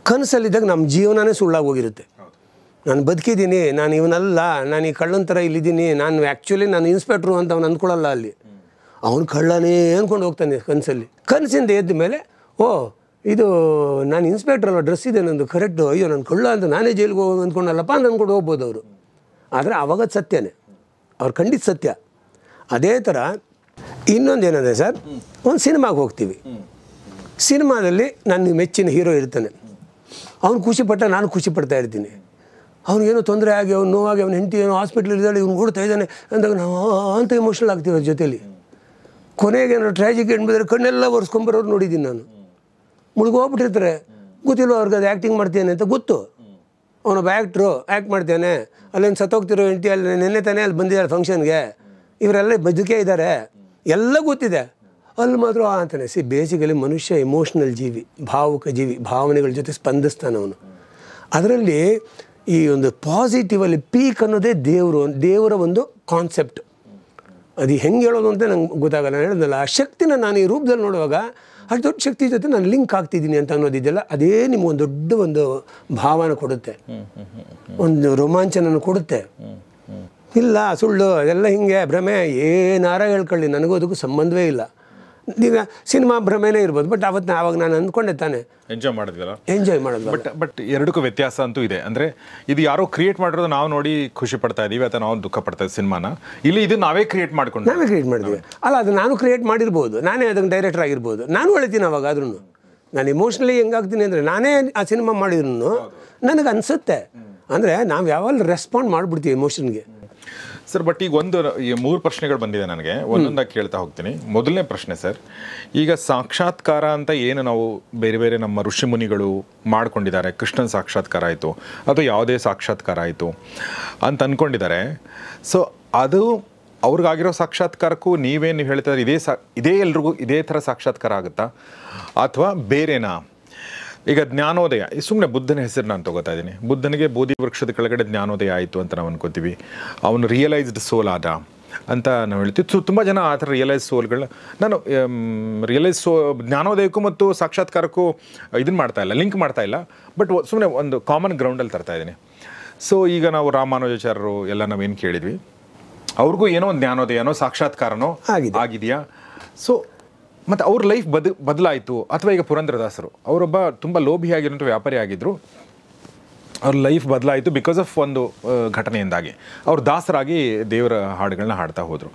ಕನಸಲ್ಲಿದ್ದಾಗ ನಮ್ಮ ಜೀವನನೇ ಸುಳ್ಳಾಗಿ ಹೋಗಿರುತ್ತೆ. ನಾನು ಬದುಕಿದ್ದೀನಿ, ನಾನು ಇವನಲ್ಲ, ನಾನು ಈ ಕಳ್ಳನ ಥರ ಇಲ್ಲಿದ್ದೀನಿ, ನಾನು ಆ್ಯಕ್ಚುಲಿ ನಾನು ಇನ್ಸ್ಪೆಕ್ಟ್ರು ಅಂತ ಅವ್ನು ಅಂದ್ಕೊಳ್ಳಲ್ಲ ಅಲ್ಲಿ. ಅವನು ಕಳ್ಳನೇ ಅಂದ್ಕೊಂಡು ಹೋಗ್ತಾನೆ ಕನಸಲ್ಲಿ. ಕನಸಿಂದ ಎದ್ದ ಮೇಲೆ ಓ ಇದು ನಾನು ಇನ್ಸ್ಪೆಕ್ಟರ್ ಅಲ್ಲ, ಡ್ರೆಸ್ ಇದೆ ನಂದು ಕರೆಕ್ಟು, ಅಯ್ಯೋ ನಾನು ಕಳ್ಳ ಅಂತ ನಾನೇ ಜೈಲಿಗೆ ಹೋಗಿ ಅಂದ್ಕೊಂಡಲ್ಲಪ್ಪ ಅಂತ ಅಂದ್ಕೊಂಡು ಹೋಗ್ಬೋದು ಅವರು. ಆದರೆ ಆವಾಗ ಸತ್ಯನೇ, ಅವ್ರು ಖಂಡಿತ ಸತ್ಯ. ಅದೇ ಥರ ಇನ್ನೊಂದು ಏನಂದರೆ ಸರ್, ಒಂದು ಸಿನಿಮಾಗೆ ಹೋಗ್ತೀವಿ. ಸಿನಿಮಾದಲ್ಲಿ ನನ್ನ ಮೆಚ್ಚಿನ ಹೀರೋ ಇರ್ತಾನೆ, ಅವ್ನು ಖುಷಿಪಟ್ಟ ನಾನು ಖುಷಿ ಪಡ್ತಾ ಇರ್ತೀನಿ. ಅವ್ನಿಗೇನೋ ತೊಂದರೆ ಆಗಿ ಅವ್ನು ನೋವಾಗಿ ಅವ್ನ ಹೆಂಡತಿ ಏನೋ ಹಾಸ್ಪಿಟ್ಲ್ ಇದ್ದಾಳೆ, ಇವ್ನು ಓಡ್ತಾ ಇದ್ದಾನೆ ಅಂದಾಗ ನಾವು ಅಂತ ಎಮೋಷನಲ್ ಆಗ್ತೀವಿ ಅವ್ರ ಜೊತೇಲಿ. ಕೊನೆಗೆ ಏನೋ ಟ್ರಾಜಿಕ್ ಎಂಬಿದ್ರೆ ಕಣ್ಣೆಲ್ಲ ಒರೆಸ್ಕೊಂಬರೋರು ನೋಡಿದ್ದೀನಿ ನಾನು. ಮುಳುಗೋಗ್ಬಿಟ್ಟಿರ್ತಾರೆ, ಗೊತ್ತಿಲ್ಲ ಅವ್ರಿಗೆ ಅದು ಆ್ಯಕ್ಟಿಂಗ್ ಮಾಡ್ತೇನೆ ಅಂತ ಗೊತ್ತು. ಅವನೊಬ್ಬ ಆ್ಯಕ್ಟ್ರು ಆ್ಯಕ್ಟ್ ಮಾಡ್ತೇನೆ, ಅಲ್ಲೇನು ಸತ್ತೋಗ್ತಿರೋ ಹೆಂಡತಿ ಅಲ್ಲಿ ನೆನ್ನೆ ತಾನೇ ಅಲ್ಲಿ ಬಂದಿದ್ದಾರೆ ಫಂಕ್ಷನ್ಗೆ, ಇವರೆಲ್ಲ ಬದುಕೇ ಇದ್ದಾರೆ, ಎಲ್ಲ ಗೊತ್ತಿದೆ. ಅಲ್ಲಿ ಮಾತ್ರ ಅಂತಾನೆ. ಬೇಸಿಕಲಿ ಮನುಷ್ಯ ಎಮೋಷ್ನಲ್ ಜೀವಿ, ಭಾವುಕ ಜೀವಿ, ಭಾವನೆಗಳ ಜೊತೆ ಸ್ಪಂದಿಸ್ತಾನೆ ಅವನು. ಅದರಲ್ಲಿ ಈ ಒಂದು ಪಾಸಿಟಿವಲ್ಲಿ ಪೀಕ್ ಅನ್ನೋದೇ ದೇವರ ಒಂದು ಕಾನ್ಸೆಪ್ಟ್. ಅದು ಹೆಂಗೆ ಹೇಳೋದು ಅಂತ ನಂಗೆ ಗೊತ್ತಾಗಲ್ಲ. ನಾನು ಹೇಳಿದ್ನಲ್ಲ, ಆ ಶಕ್ತಿನ ನಾನು ಈ ರೂಪದಲ್ಲಿ ನೋಡುವಾಗ ಅಷ್ಟು ದೊಡ್ಡ ಶಕ್ತಿ ಜೊತೆ ನಾನು ಲಿಂಕ್ ಆಗ್ತಿದ್ದೀನಿ ಅಂತ ಅನ್ನೋದಿದೆಯಲ್ಲ, ಅದೇ ನಿಮಗೊಂದು ದೊಡ್ಡ ಒಂದು ಭಾವನ ಕೊಡುತ್ತೆ, ಒಂದು ರೋಮಾಂಚನ ಕೊಡುತ್ತೆ. ಇಲ್ಲ ಸುಳ್ಳು ಅದೆಲ್ಲ ಹಿಂಗೆ ಭ್ರಮೆ ಏನಾರ ಹೇಳ್ಕೊಳ್ಳಿ, ನನಗೂ ಅದಕ್ಕೂ ಸಂಬಂಧವೇ ಇಲ್ಲ. ಈಗ ಸಿನಿಮಾ ಭ್ರಮೆನೇ ಇರ್ಬೋದು, ಬಟ್ ಆವಾಗ ನಾನು ಅಂದ್ಕೊಂಡೆ ತಾನೆ ಎಂಜಾಯ್ ಮಾಡಿದ್ವಲ್ಲ, ಎಂಜಾಯ್ ಮಾಡೋದು. ಬಟ್ ಎರಡಕ್ಕೂ ವ್ಯತ್ಯಾಸ ಅಂತೂ ಇದೆ. ಅಂದರೆ ಇದು ಯಾರೋ ಕ್ರಿಯೇಟ್ ಮಾಡಿರೋದು ನಾವು ನೋಡಿ ಖುಷಿ ಪಡ್ತಾ ಇದ್ದೀವಿ ಅಥವಾ ನಾವು ದುಃಖ ಪಡ್ತಾ ಇದ್ದೀವಿ ಸಿನಿಮಾನ. ಇಲ್ಲಿ ಇದು ನಾವೇ ಕ್ರಿಯೇಟ್ ಮಾಡ್ಕೊಂಡು ನಾವೇ ಕ್ರಿಯೇಟ್ ಮಾಡಿದ್ವಿ ಅಲ್ಲ, ಅದು ನಾನು ಕ್ರಿಯೇಟ್ ಮಾಡಿರ್ಬೋದು, ನಾನೇ ಅದಕ್ಕೆ ಡೈರೆಕ್ಟರ್ ಆಗಿರ್ಬೋದು. ನಾನು ಹೇಳ್ತೀನಿ ಅವಾಗ, ಆದ್ರೂ ನಾನು ಎಮೋಷ್ನಲಿ ಹೆಂಗಾಗ್ತೀನಿ ಅಂದರೆ ನಾನೇ ಆ ಸಿನಿಮಾ ಮಾಡಿದ್ರು ನನಗೆ ಅನಿಸುತ್ತೆ. ಅಂದರೆ ನಾವು ಯಾವಾಗ ರೆಸ್ಪಾಂಡ್ ಮಾಡಿಬಿಡ್ತೀವಿ ಎಮೋಷನ್ಗೆ. ಸರ್, ಬಟ್ ಈಗ ಈ 3 ಪ್ರಶ್ನೆಗಳು ಬಂದಿದೆ ನನಗೆ, ಒಂದೊಂದಾಗಿ ಕೇಳ್ತಾ ಹೋಗ್ತೀನಿ. ಮೊದಲನೇ ಪ್ರಶ್ನೆ ಸರ್, ಈಗ ಸಾಕ್ಷಾತ್ಕಾರ ಅಂತ ಏನು ನಾವು ಬೇರೆ ಬೇರೆ ನಮ್ಮ ಋಷಿ ಮುನಿಗಳು ಮಾಡ್ಕೊಂಡಿದ್ದಾರೆ, ಕೃಷ್ಣನ ಸಾಕ್ಷಾತ್ಕಾರ ಆಯಿತು ಅಥವಾ ಯಾವುದೇ ಸಾಕ್ಷಾತ್ಕಾರ ಆಯಿತು ಅಂತ ಅಂದ್ಕೊಂಡಿದ್ದಾರೆ. ಸೊ ಅದು ಅವ್ರಿಗಾಗಿರೋ ಸಾಕ್ಷಾತ್ಕಾರಕ್ಕೂ ನೀವು ಹೇಳ್ತಾ ಇದೇ ಎಲ್ರಿಗೂ ಇದೇ ಥರ ಸಾಕ್ಷಾತ್ಕಾರ ಆಗುತ್ತಾ ಅಥವಾ ಬೇರೆನಾ? ಈಗ ಜ್ಞಾನೋದಯ, ಸುಮ್ಮನೆ ಬುದ್ಧನ ಹೆಸರು ನಾನು ತೊಗೋತಾ ಇದ್ದೀನಿ. ಬುದ್ಧನಿಗೆ ಬೋಧಿ ವೃಕ್ಷದ ಕೆಳಗಡೆ ಜ್ಞಾನೋದಯ ಆಯಿತು ಅಂತ ನಾವು ಅನ್ಕೋತೀವಿ. ಅವನು ರಿಯಲೈಸ್ಡ್ ಸೋಲ್ ಆದ ಅಂತ ನಾವು ಹೇಳ್ತೀವಿ. ತುಂಬ ಜನ ಆ ಥರ ರಿಯಲೈಸ್ ಸೋಲ್ಗಳನ್ನ ನಾನು ಜ್ಞಾನೋದಯಕ್ಕೂ ಮತ್ತು ಸಾಕ್ಷಾತ್ಕಾರಕ್ಕೂ ಇದನ್ನು ಮಾಡ್ತಾ ಇಲ್ಲ, ಲಿಂಕ್ ಮಾಡ್ತಾ ಇಲ್ಲ, ಬಟ್ ಸುಮ್ಮನೆ ಒಂದು ಕಾಮನ್ ಗ್ರೌಂಡಲ್ಲಿ ತರ್ತಾ ಇದ್ದೀನಿ. ಸೊ ಈಗ ನಾವು ರಾಮಾನುಜಾಚಾರ್ಯರು ಎಲ್ಲ ನಾವೇನು ಕೇಳಿದ್ವಿ, ಅವ್ರಿಗೂ ಏನೋ ಒಂದು ಜ್ಞಾನೋದಯನೋ ಸಾಕ್ಷಾತ್ಕಾರನೋ ಆಗಿದೆಯಾ? ಸೊ ಮತ್ತು ಅವ್ರ ಲೈಫ್ ಬದಲಾಯಿತು. ಅಥವಾ ಈಗ ಪುರಂದರದಾಸರು ಅವರೊಬ್ಬ ತುಂಬ ಲೋಭಿಯಾಗಿರುವಂಥ ವ್ಯಾಪಾರಿ ಆಗಿದ್ದರು, ಅವ್ರ ಲೈಫ್ ಬದಲಾಯಿತು ಬಿಕಾಸ್ ಆಫ್ ಒಂದು ಘಟನೆಯಿಂದಾಗಿ. ಅವ್ರು ದಾಸರಾಗಿ ದೇವರ ಹಾಡುಗಳನ್ನ ಹಾಡ್ತಾ ಹೋದರು.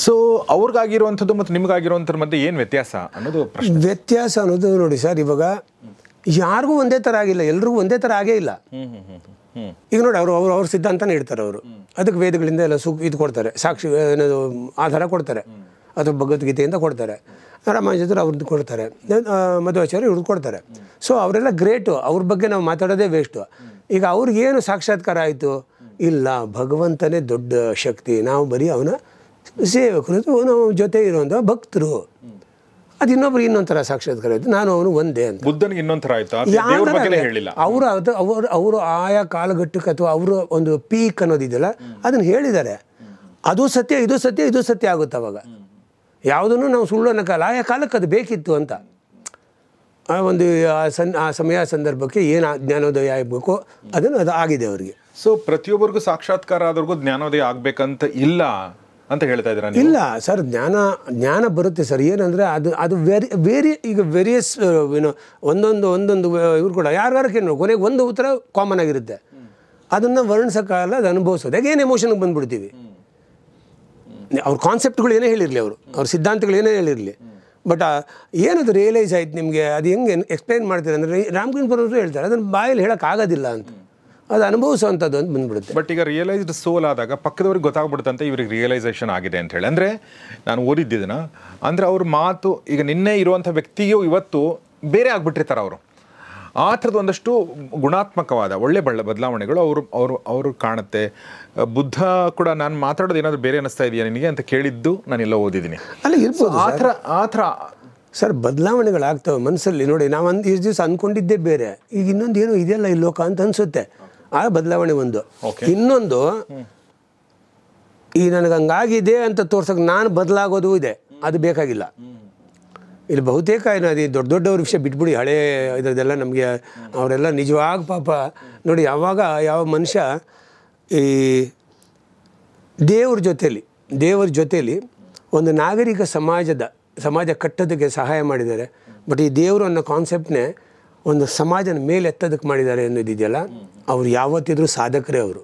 ಸೊ ಅವ್ರಿಗಾಗಿರುವಂಥದ್ದು ಮತ್ತು ನಿಮಗಾಗಿರುವಂಥದ್ರ ಮಧ್ಯೆ ಏನು ವ್ಯತ್ಯಾಸ ಅನ್ನೋದು ಪ್ರಶ್ನೆ. ವ್ಯತ್ಯಾಸ ಅನ್ನೋದು ನೋಡಿ ಸರ್, ಇವಾಗ ಯಾರಿಗೂ ಒಂದೇ ಥರ ಆಗಿಲ್ಲ, ಎಲ್ರಿಗೂ ಒಂದೇ ಥರ ಆಗೇ ಇಲ್ಲ. ಈಗ ನೋಡಿ ಅವ್ರ ಸಿದ್ಧಾಂತನೇ ಇಡ್ತಾರೆ ಅವರು, ಅದಕ್ಕೆ ವೇದಗಳಿಂದ ಎಲ್ಲ ಇದು ಕೊಡ್ತಾರೆ, ಸಾಕ್ಷಿ ಏನದು ಆಧಾರ ಕೊಡ್ತಾರೆ, ಅಥವಾ ಭಗವದ್ಗೀತೆಯಿಂದ ಕೊಡ್ತಾರೆ. ರಾಮಾನುಜರು ಅವ್ರದ್ದು ಕೊಡ್ತಾರೆ, ಮಧ್ವಾಚಾರ್ಯ ಇವ್ರದ್ದು ಕೊಡ್ತಾರೆ. ಸೊ ಅವರೆಲ್ಲ ಗ್ರೇಟು, ಅವ್ರ ಬಗ್ಗೆ ನಾವು ಮಾತಾಡೋದೇ ವೇಸ್ಟು. ಈಗ ಅವ್ರಿಗೇನು ಸಾಕ್ಷಾತ್ಕಾರ ಆಯಿತು? ಇಲ್ಲ, ಭಗವಂತನೇ ದೊಡ್ಡ ಶಕ್ತಿ, ನಾವು ಬರೀ ಅವನ ಸೇವಕರು, ನಾವು ಜೊತೆ ಇರುವಂಥ ಭಕ್ತರು. ಅದು ಇನ್ನೊಂದು ಥರ ಸಾಕ್ಷಾತ್ಕಾರ ಆಯಿತು, ನಾನು ಅವನು ಒಂದೇ ಅಂತ. ಬುದ್ಧನಿಗೆ ಇನ್ನೊಂದು ಥರ ಆಯಿತು, ಅವರು ಆಯಾ ಕಾಲಘಟ್ಟಕ್ಕೆ ಅಥವಾ ಅವರು ಒಂದು ಪೀಕ್ ಅನ್ನೋದಿದೆಯಲ್ಲ ಅದನ್ನು ಹೇಳಿದ್ದಾರೆ. ಅದು ಸತ್ಯ, ಇದು ಸತ್ಯ, ಇದು ಸತ್ಯ ಆಗುತ್ತೆ. ಅವಾಗ ಯಾವುದನ್ನು ನಾವು ಸುಳ್ಳು ಅನ್ನೋಕ್ಕಲ್ಲ, ಆಯಾ ಕಾಲಕ್ಕೆ ಅದು ಬೇಕಿತ್ತು ಅಂತ. ಒಂದು ಆ ಸಮಯ ಸಂದರ್ಭಕ್ಕೆ ಏನು ಜ್ಞಾನೋದಯ ಆಗಬೇಕು ಅದು ಆಗಿದೆ ಅವರಿಗೆ. ಸೊ ಪ್ರತಿಯೊಬ್ಬರಿಗೂ ಸಾಕ್ಷಾತ್ಕಾರ ಆದವ್ರಿಗೂ ಜ್ಞಾನೋದಯ ಆಗ್ಬೇಕಂತ ಇಲ್ಲ ಅಂತ ಹೇಳ್ತಾ ಇದ್ದೀರಾ? ಇಲ್ಲ ಸರ್, ಜ್ಞಾನ ಬರುತ್ತೆ ಸರ್. ಏನಂದರೆ ಅದು ಈಗ ವೇರಿಯಸ್ ಏನೋ ಒಂದೊಂದು ಇವ್ರು ಕೂಡ ಯಾರ್ಯಾರಕ್ಕೇನು ಕೊನೆಗೆ ಒಂದು ಉತ್ತರ ಕಾಮನ್ ಆಗಿರುತ್ತೆ. ಅದನ್ನು ವರ್ಣಿಸೋಕ್ಕಾಗಲ್ಲ, ಅದು ಅನುಭವಿಸೋದು. ಹೇಗೇನು ಎಮೋಷನ್ಗೆ ಬಂದುಬಿಡ್ತೀವಿ. ಅವ್ರ ಕಾನ್ಸೆಪ್ಟ್ಗಳು ಏನೇ ಹೇಳಿರಲಿ, ಅವ್ರ ಸಿದ್ಧಾಂತಗಳು ಏನೇ ಹೇಳಿರಲಿ, ಬಟ್ ಏನದು ರಿಯಲೈಸ್ ಆಯ್ತು ನಿಮಗೆ, ಅದು ಹೆಂಗೆ ಎಕ್ಸ್ಪ್ಲೈನ್ ಮಾಡ್ತೀರಿ ಅಂದರೆ ರಾಮಕೃಷ್ಣ ಪರಮಹಂಸರು ಹೇಳ್ತಾರೆ, ಅದನ್ನು ಬಾಯಲ್ಲಿ ಹೇಳೋಕ್ಕಾಗೋದಿಲ್ಲ ಅಂತ, ಅದು ಅನುಭವಿಸೋವಂಥದ್ದು ಅಂತ ಬಂದ್ಬಿಡುತ್ತೆ. ಬಟ್ ಈಗ ರಿಯಲೈಸ್ಡ್ ಸೋಲ್ ಆದಾಗ ಪಕ್ಕದವ್ರಿಗೆ ಗೊತ್ತಾಗ್ಬಿಡುತ್ತಂತೆ ಇವ್ರಿಗೆ ರಿಯಲೈಸೇಷನ್ ಆಗಿದೆ ಅಂತ ಹೇಳಿ. ಅಂದರೆ ನಾನು ಓದಿದ್ದಿದ್ದನ್ನ, ಅಂದರೆ ಅವ್ರ ಮಾತು ಈಗ ನಿನ್ನೆ ಇರುವಂಥ ವ್ಯಕ್ತಿಯು ಇವತ್ತು ಬೇರೆ ಆಗ್ಬಿಟ್ಟಿರ್ತಾರೆ ಅವರು. ಆ ಥರದ್ದು ಒಂದಷ್ಟು ಗುಣಾತ್ಮಕವಾದ ಒಳ್ಳೆ ಬದಲಾವಣೆಗಳು ಅವರು ಕಾಣುತ್ತೆ. ಬುದ್ಧ ಕೂಡ ನಾನು ಮಾತಾಡೋದು ಏನಾದರೂ ಬೇರೆ ಅನ್ನಿಸ್ತಾ ಇದೆಯಾ ನಿನಗೆ ಅಂತ ಕೇಳಿದ್ದು ನಾನೆಲ್ಲ ಓದಿದ್ದೀನಿ. ಅಲ್ಲ ಇರ್ಬೋದು ಆ ಥರ ಸರ್ ಬದಲಾವಣೆಗಳಾಗ್ತವೆ ಮನಸ್ಸಲ್ಲಿ. ನೋಡಿ ನಾವು ಇಷ್ಟು ದಿವಸ ಅಂದ್ಕೊಂಡಿದ್ದೇ ಬೇರೆ, ಈಗ ಇನ್ನೊಂದು ಏನೋ ಇದೆಯಲ್ಲ ಈ ಲೋಕ ಅಂತ ಅನಿಸುತ್ತೆ. ಆ ಬದಲಾವಣೆ ಒಂದು. ಇನ್ನೊಂದು, ಈ ನನಗೆ ಹಂಗಾಗಿದೆ ಅಂತ ತೋರ್ಸೋಕೆ ನಾನು ಬದಲಾಗೋದು ಇದೆ, ಅದು ಬೇಕಾಗಿಲ್ಲ. ಇಲ್ಲಿ ಬಹುತೇಕ ಏನದು ದೊಡ್ಡ ದೊಡ್ಡವ್ರ ವಿಷಯ ಬಿಟ್ಬಿಡಿ, ಹಳೇ ಇದರದೆಲ್ಲ ನಮಗೆ ಅವರೆಲ್ಲ ನಿಜವಾಗ ಪಾಪ ನೋಡಿ. ಯಾವ ಮನುಷ್ಯ ಈ ದೇವ್ರ ಜೊತೆಯಲ್ಲಿ ಒಂದು ನಾಗರಿಕ ಸಮಾಜ ಕಟ್ಟೋದಕ್ಕೆ ಸಹಾಯ ಮಾಡಿದ್ದಾರೆ. ಬಟ್ ಈ ದೇವರು ಅನ್ನೋ ಕಾನ್ಸೆಪ್ಟ್ನೇ ಒಂದು ಸಮಾಜನ ಮೇಲೆ ಎತ್ತೋದಕ್ಕೆ ಮಾಡಿದ್ದಾರೆ ಅನ್ನೋದಿದೆಯಲ್ಲ, ಅವ್ರು ಯಾವತ್ತಿದ್ರೂ ಸಾಧಕರೇ ಅವರು.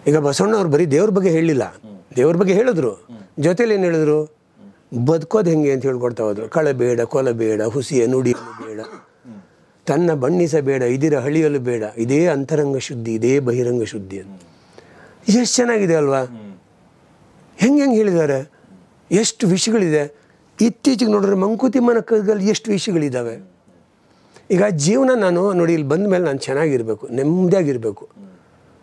ಈಗ ಬಸವಣ್ಣವ್ರು ಬರೀ ದೇವ್ರ ಬಗ್ಗೆ ಹೇಳಿಲ್ಲ, ದೇವ್ರ ಬಗ್ಗೆ ಹೇಳಿದ್ರು, ಜೊತೆಲಿ ಏನು ಹೇಳಿದ್ರು, ಬದುಕೋದು ಹೆಂಗೆ ಅಂತ ಹೇಳ್ಕೊಡ್ತಾ ಹೋದ್ರು. ಕಳಬೇಡ, ಕೊಲಬೇಡ, ಹುಸಿಯ ನುಡಿಯಲು ಬೇಡ, ತನ್ನ ಬಣ್ಣಿಸಬೇಡ, ಇದಿರ ಹಳಿಯಲು ಬೇಡ, ಇದೇ ಅಂತರಂಗ ಶುದ್ಧಿ, ಇದೇ ಬಹಿರಂಗ ಶುದ್ಧಿ ಅಂತ. ಎಷ್ಟು ಚೆನ್ನಾಗಿದೆ ಅಲ್ವಾ? ಹೆಂಗೆ ಹೇಳಿದ್ದಾರೆ, ಎಷ್ಟು ವಿಷಯಗಳಿದೆ. ಇತ್ತೀಚೆಗೆ ನೋಡಿದ್ರೆ ಮಂಕುತಿಮ್ಮನ ಕಗ್ಗಲ್ಲಿ ಎಷ್ಟು ವಿಷಯಗಳಿದ್ದಾವೆ. ಈಗ ಜೀವನ ನಾನು ನೋಡಿ ಇಲ್ಲಿ ಬಂದ ಮೇಲೆ ನಾನು ಚೆನ್ನಾಗಿರಬೇಕು, ನೆಮ್ಮದಿಯಾಗಿರಬೇಕು.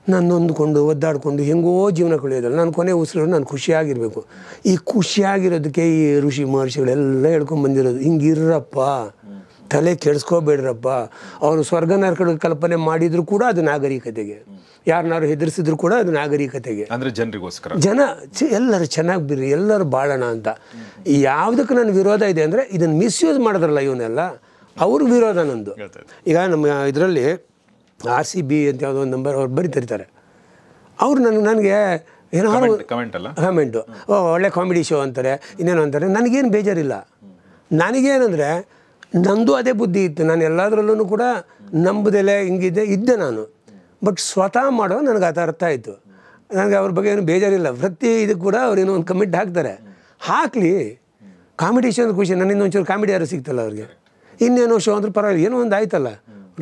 ನಾನು ನೊಂದ್ಕೊಂಡು ಒದ್ದಾಡಿಕೊಂಡು ಹೆಂಗೋ ಜೀವನ ಕಳೆಯೋದಲ್ಲ, ನಾನು ಕೊನೆ ಉಸಿರು ನಾನು ಖುಷಿಯಾಗಿರಬೇಕು. ಈ ಖುಷಿಯಾಗಿರೋದಕ್ಕೆ ಈ ಋಷಿ ಮಹರ್ಷಿಗಳೆಲ್ಲ ಹೇಳ್ಕೊಂಡು ಬಂದಿರೋದು, ಹಿಂಗಿರಪ್ಪ, ತಲೆ ಕೆಡಿಸ್ಕೋಬೇಡ್ರಪ್ಪ. ಅವರು ಸ್ವರ್ಗ ನರಕದ ಕಲ್ಪನೆ ಮಾಡಿದ್ರು ಕೂಡ ಅದು ನಾಗರಿಕತೆಗೆ, ಯಾರನ್ನಾರು ಹೆದರಿಸಿದ್ರು ಕೂಡ ಅದು ನಾಗರಿಕತೆಗೆ, ಅಂದರೆ ಜನರಿಗೋಸ್ಕರ. ಎಲ್ಲರೂ ಚೆನ್ನಾಗಿ ಬಿರ್ರಿ, ಎಲ್ಲರೂ ಬಾಳೋಣ ಅಂತ. ಯಾವುದಕ್ಕೆ ನನ್ನ ವಿರೋಧ ಇದೆ ಅಂದರೆ ಇದನ್ನು ಮಿಸ್ಯೂಸ್ ಮಾಡಿದ್ರಲ್ಲ ಇವನ್ನೆಲ್ಲ, ಅವ್ರ ವಿರೋಧ ನಂದು. ಈಗ ನಮ್ಮ ಇದರಲ್ಲಿ RCB ಅಂತ ಯಾವುದೋ ಒಂದು ನಂಬರ್ ಅವ್ರು ಬರೀತಿರ್ತಾರೆ, ಅವರು ನನಗೆ ಏನಾದ್ರು ಕಮೆಂಟು, ಒಳ್ಳೆ ಕಾಮಿಡಿ ಶೋ ಅಂತಾರೆ, ಇನ್ನೇನು ಅಂತಾರೆ. ನನಗೇನು ಬೇಜಾರಿಲ್ಲ. ನನಗೇನಂದರೆ ನಂದು ಅದೇ ಬುದ್ಧಿ ಇತ್ತು, ನಾನು ಎಲ್ಲದರಲ್ಲೂ ಕೂಡ ನಂಬುದೆಲೆ ಇದ್ದೆ ನಾನು. ಬಟ್ ಸ್ವತಃ ಮಾಡೋ ನನಗೆ ಅದು ಅರ್ಥ ಆಯಿತು. ನನಗೆ ಅವ್ರ ಬಗ್ಗೆ ಏನು ಬೇಜಾರಿಲ್ಲ. ಪ್ರತಿ ಇದಕ್ಕೆ ಕೂಡ ಅವ್ರು ಏನೋ ಒಂದು ಕಮೆಂಟ್ ಹಾಕ್ತಾರೆ, ಹಾಕಲಿ. ಕಾಮಿಡಿ ಶೋ ಅಂದ್ರೆ ಖುಷಿ, ನನ್ನ ಇನ್ನೊಂಚೂರು ಕಾಮಿಡಿ ಯಾರು ಸಿಗ್ತಲ್ಲ ಅವ್ರಿಗೆ, ಇನ್ನೇನೋ ಶೋ ಅಂದ್ರೆ ಪರವಾಗಿಲ್ಲ, ಏನೋ ಒಂದು ಆಯ್ತಲ್ಲ.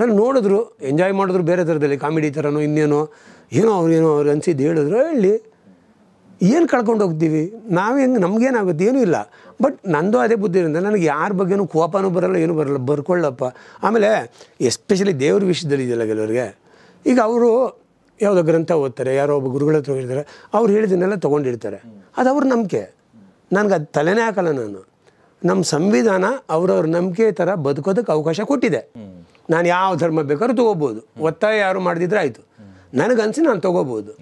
ನಾನು ನೋಡಿದ್ರು, ಎಂಜಾಯ್ ಮಾಡಿದ್ರು ಬೇರೆ ಥರದಲ್ಲಿ, ಕಾಮಿಡಿ ಥರನೋ ಇನ್ನೇನೋ ಅವ್ರು ಅನಿಸಿದ್ದು ಹೇಳಿದ್ರು, ಹೇಳಿ, ಏನು ಕಳ್ಕೊಂಡು ಹೋಗ್ತೀವಿ ನಾವು, ಹೆಂಗೆ ನಮಗೇನಾಗುತ್ತೆ, ಏನೂ ಇಲ್ಲ. ಬಟ್ ನಂದು ಅದೇ ಬುದ್ಧಿ ಇರುತ್ತೆ, ನನಗೆ ಯಾರ ಬಗ್ಗೆನೂ ಕೋಪನೂ ಬರೋಲ್ಲ, ಏನೂ ಬರೋಲ್ಲ, ಬರ್ಕೊಳ್ಳಪ್ಪ. ಆಮೇಲೆ ಎಸ್ಪೆಷಲಿ ದೇವ್ರ ವಿಷಯದಲ್ಲಿ ಇದೆಯಲ್ಲ ಕೆಲವರಿಗೆ, ಈಗ ಅವರು ಯಾವುದೋ ಗ್ರಂಥ ಓದ್ತಾರೆ, ಯಾರೋ ಒಬ್ಬ ಗುರುಗಳ ಹತ್ರ ಹೋಗಿರ್ತಾರೆ, ಅವ್ರು ಹೇಳಿದ್ದನ್ನೆಲ್ಲ ತೊಗೊಂಡಿರ್ತಾರೆ, ಅದು ಅವ್ರ ನಂಬಿಕೆ. ನನಗೆ ಅದು ತಲೆನೇ ಹಾಕಲ್ಲ ನಾನು. ನಮ್ಮ ಸಂವಿಧಾನ ಅವ್ರವ್ರ ನಂಬಿಕೆ ಥರ ಬದುಕೋದಕ್ಕೆ ಅವಕಾಶ ಕೊಟ್ಟಿದೆ. ನಾನು ಯಾವ ಧರ್ಮ ಬೇಕಾದ್ರೂ ತೊಗೋಬೋದು, ಒತ್ತಾಯ ಯಾರು ಮಾಡಿದ್ರೆ ಆಯಿತು, ನನಗನ್ಸಿ ನಾನು ತೊಗೋಬೋದು.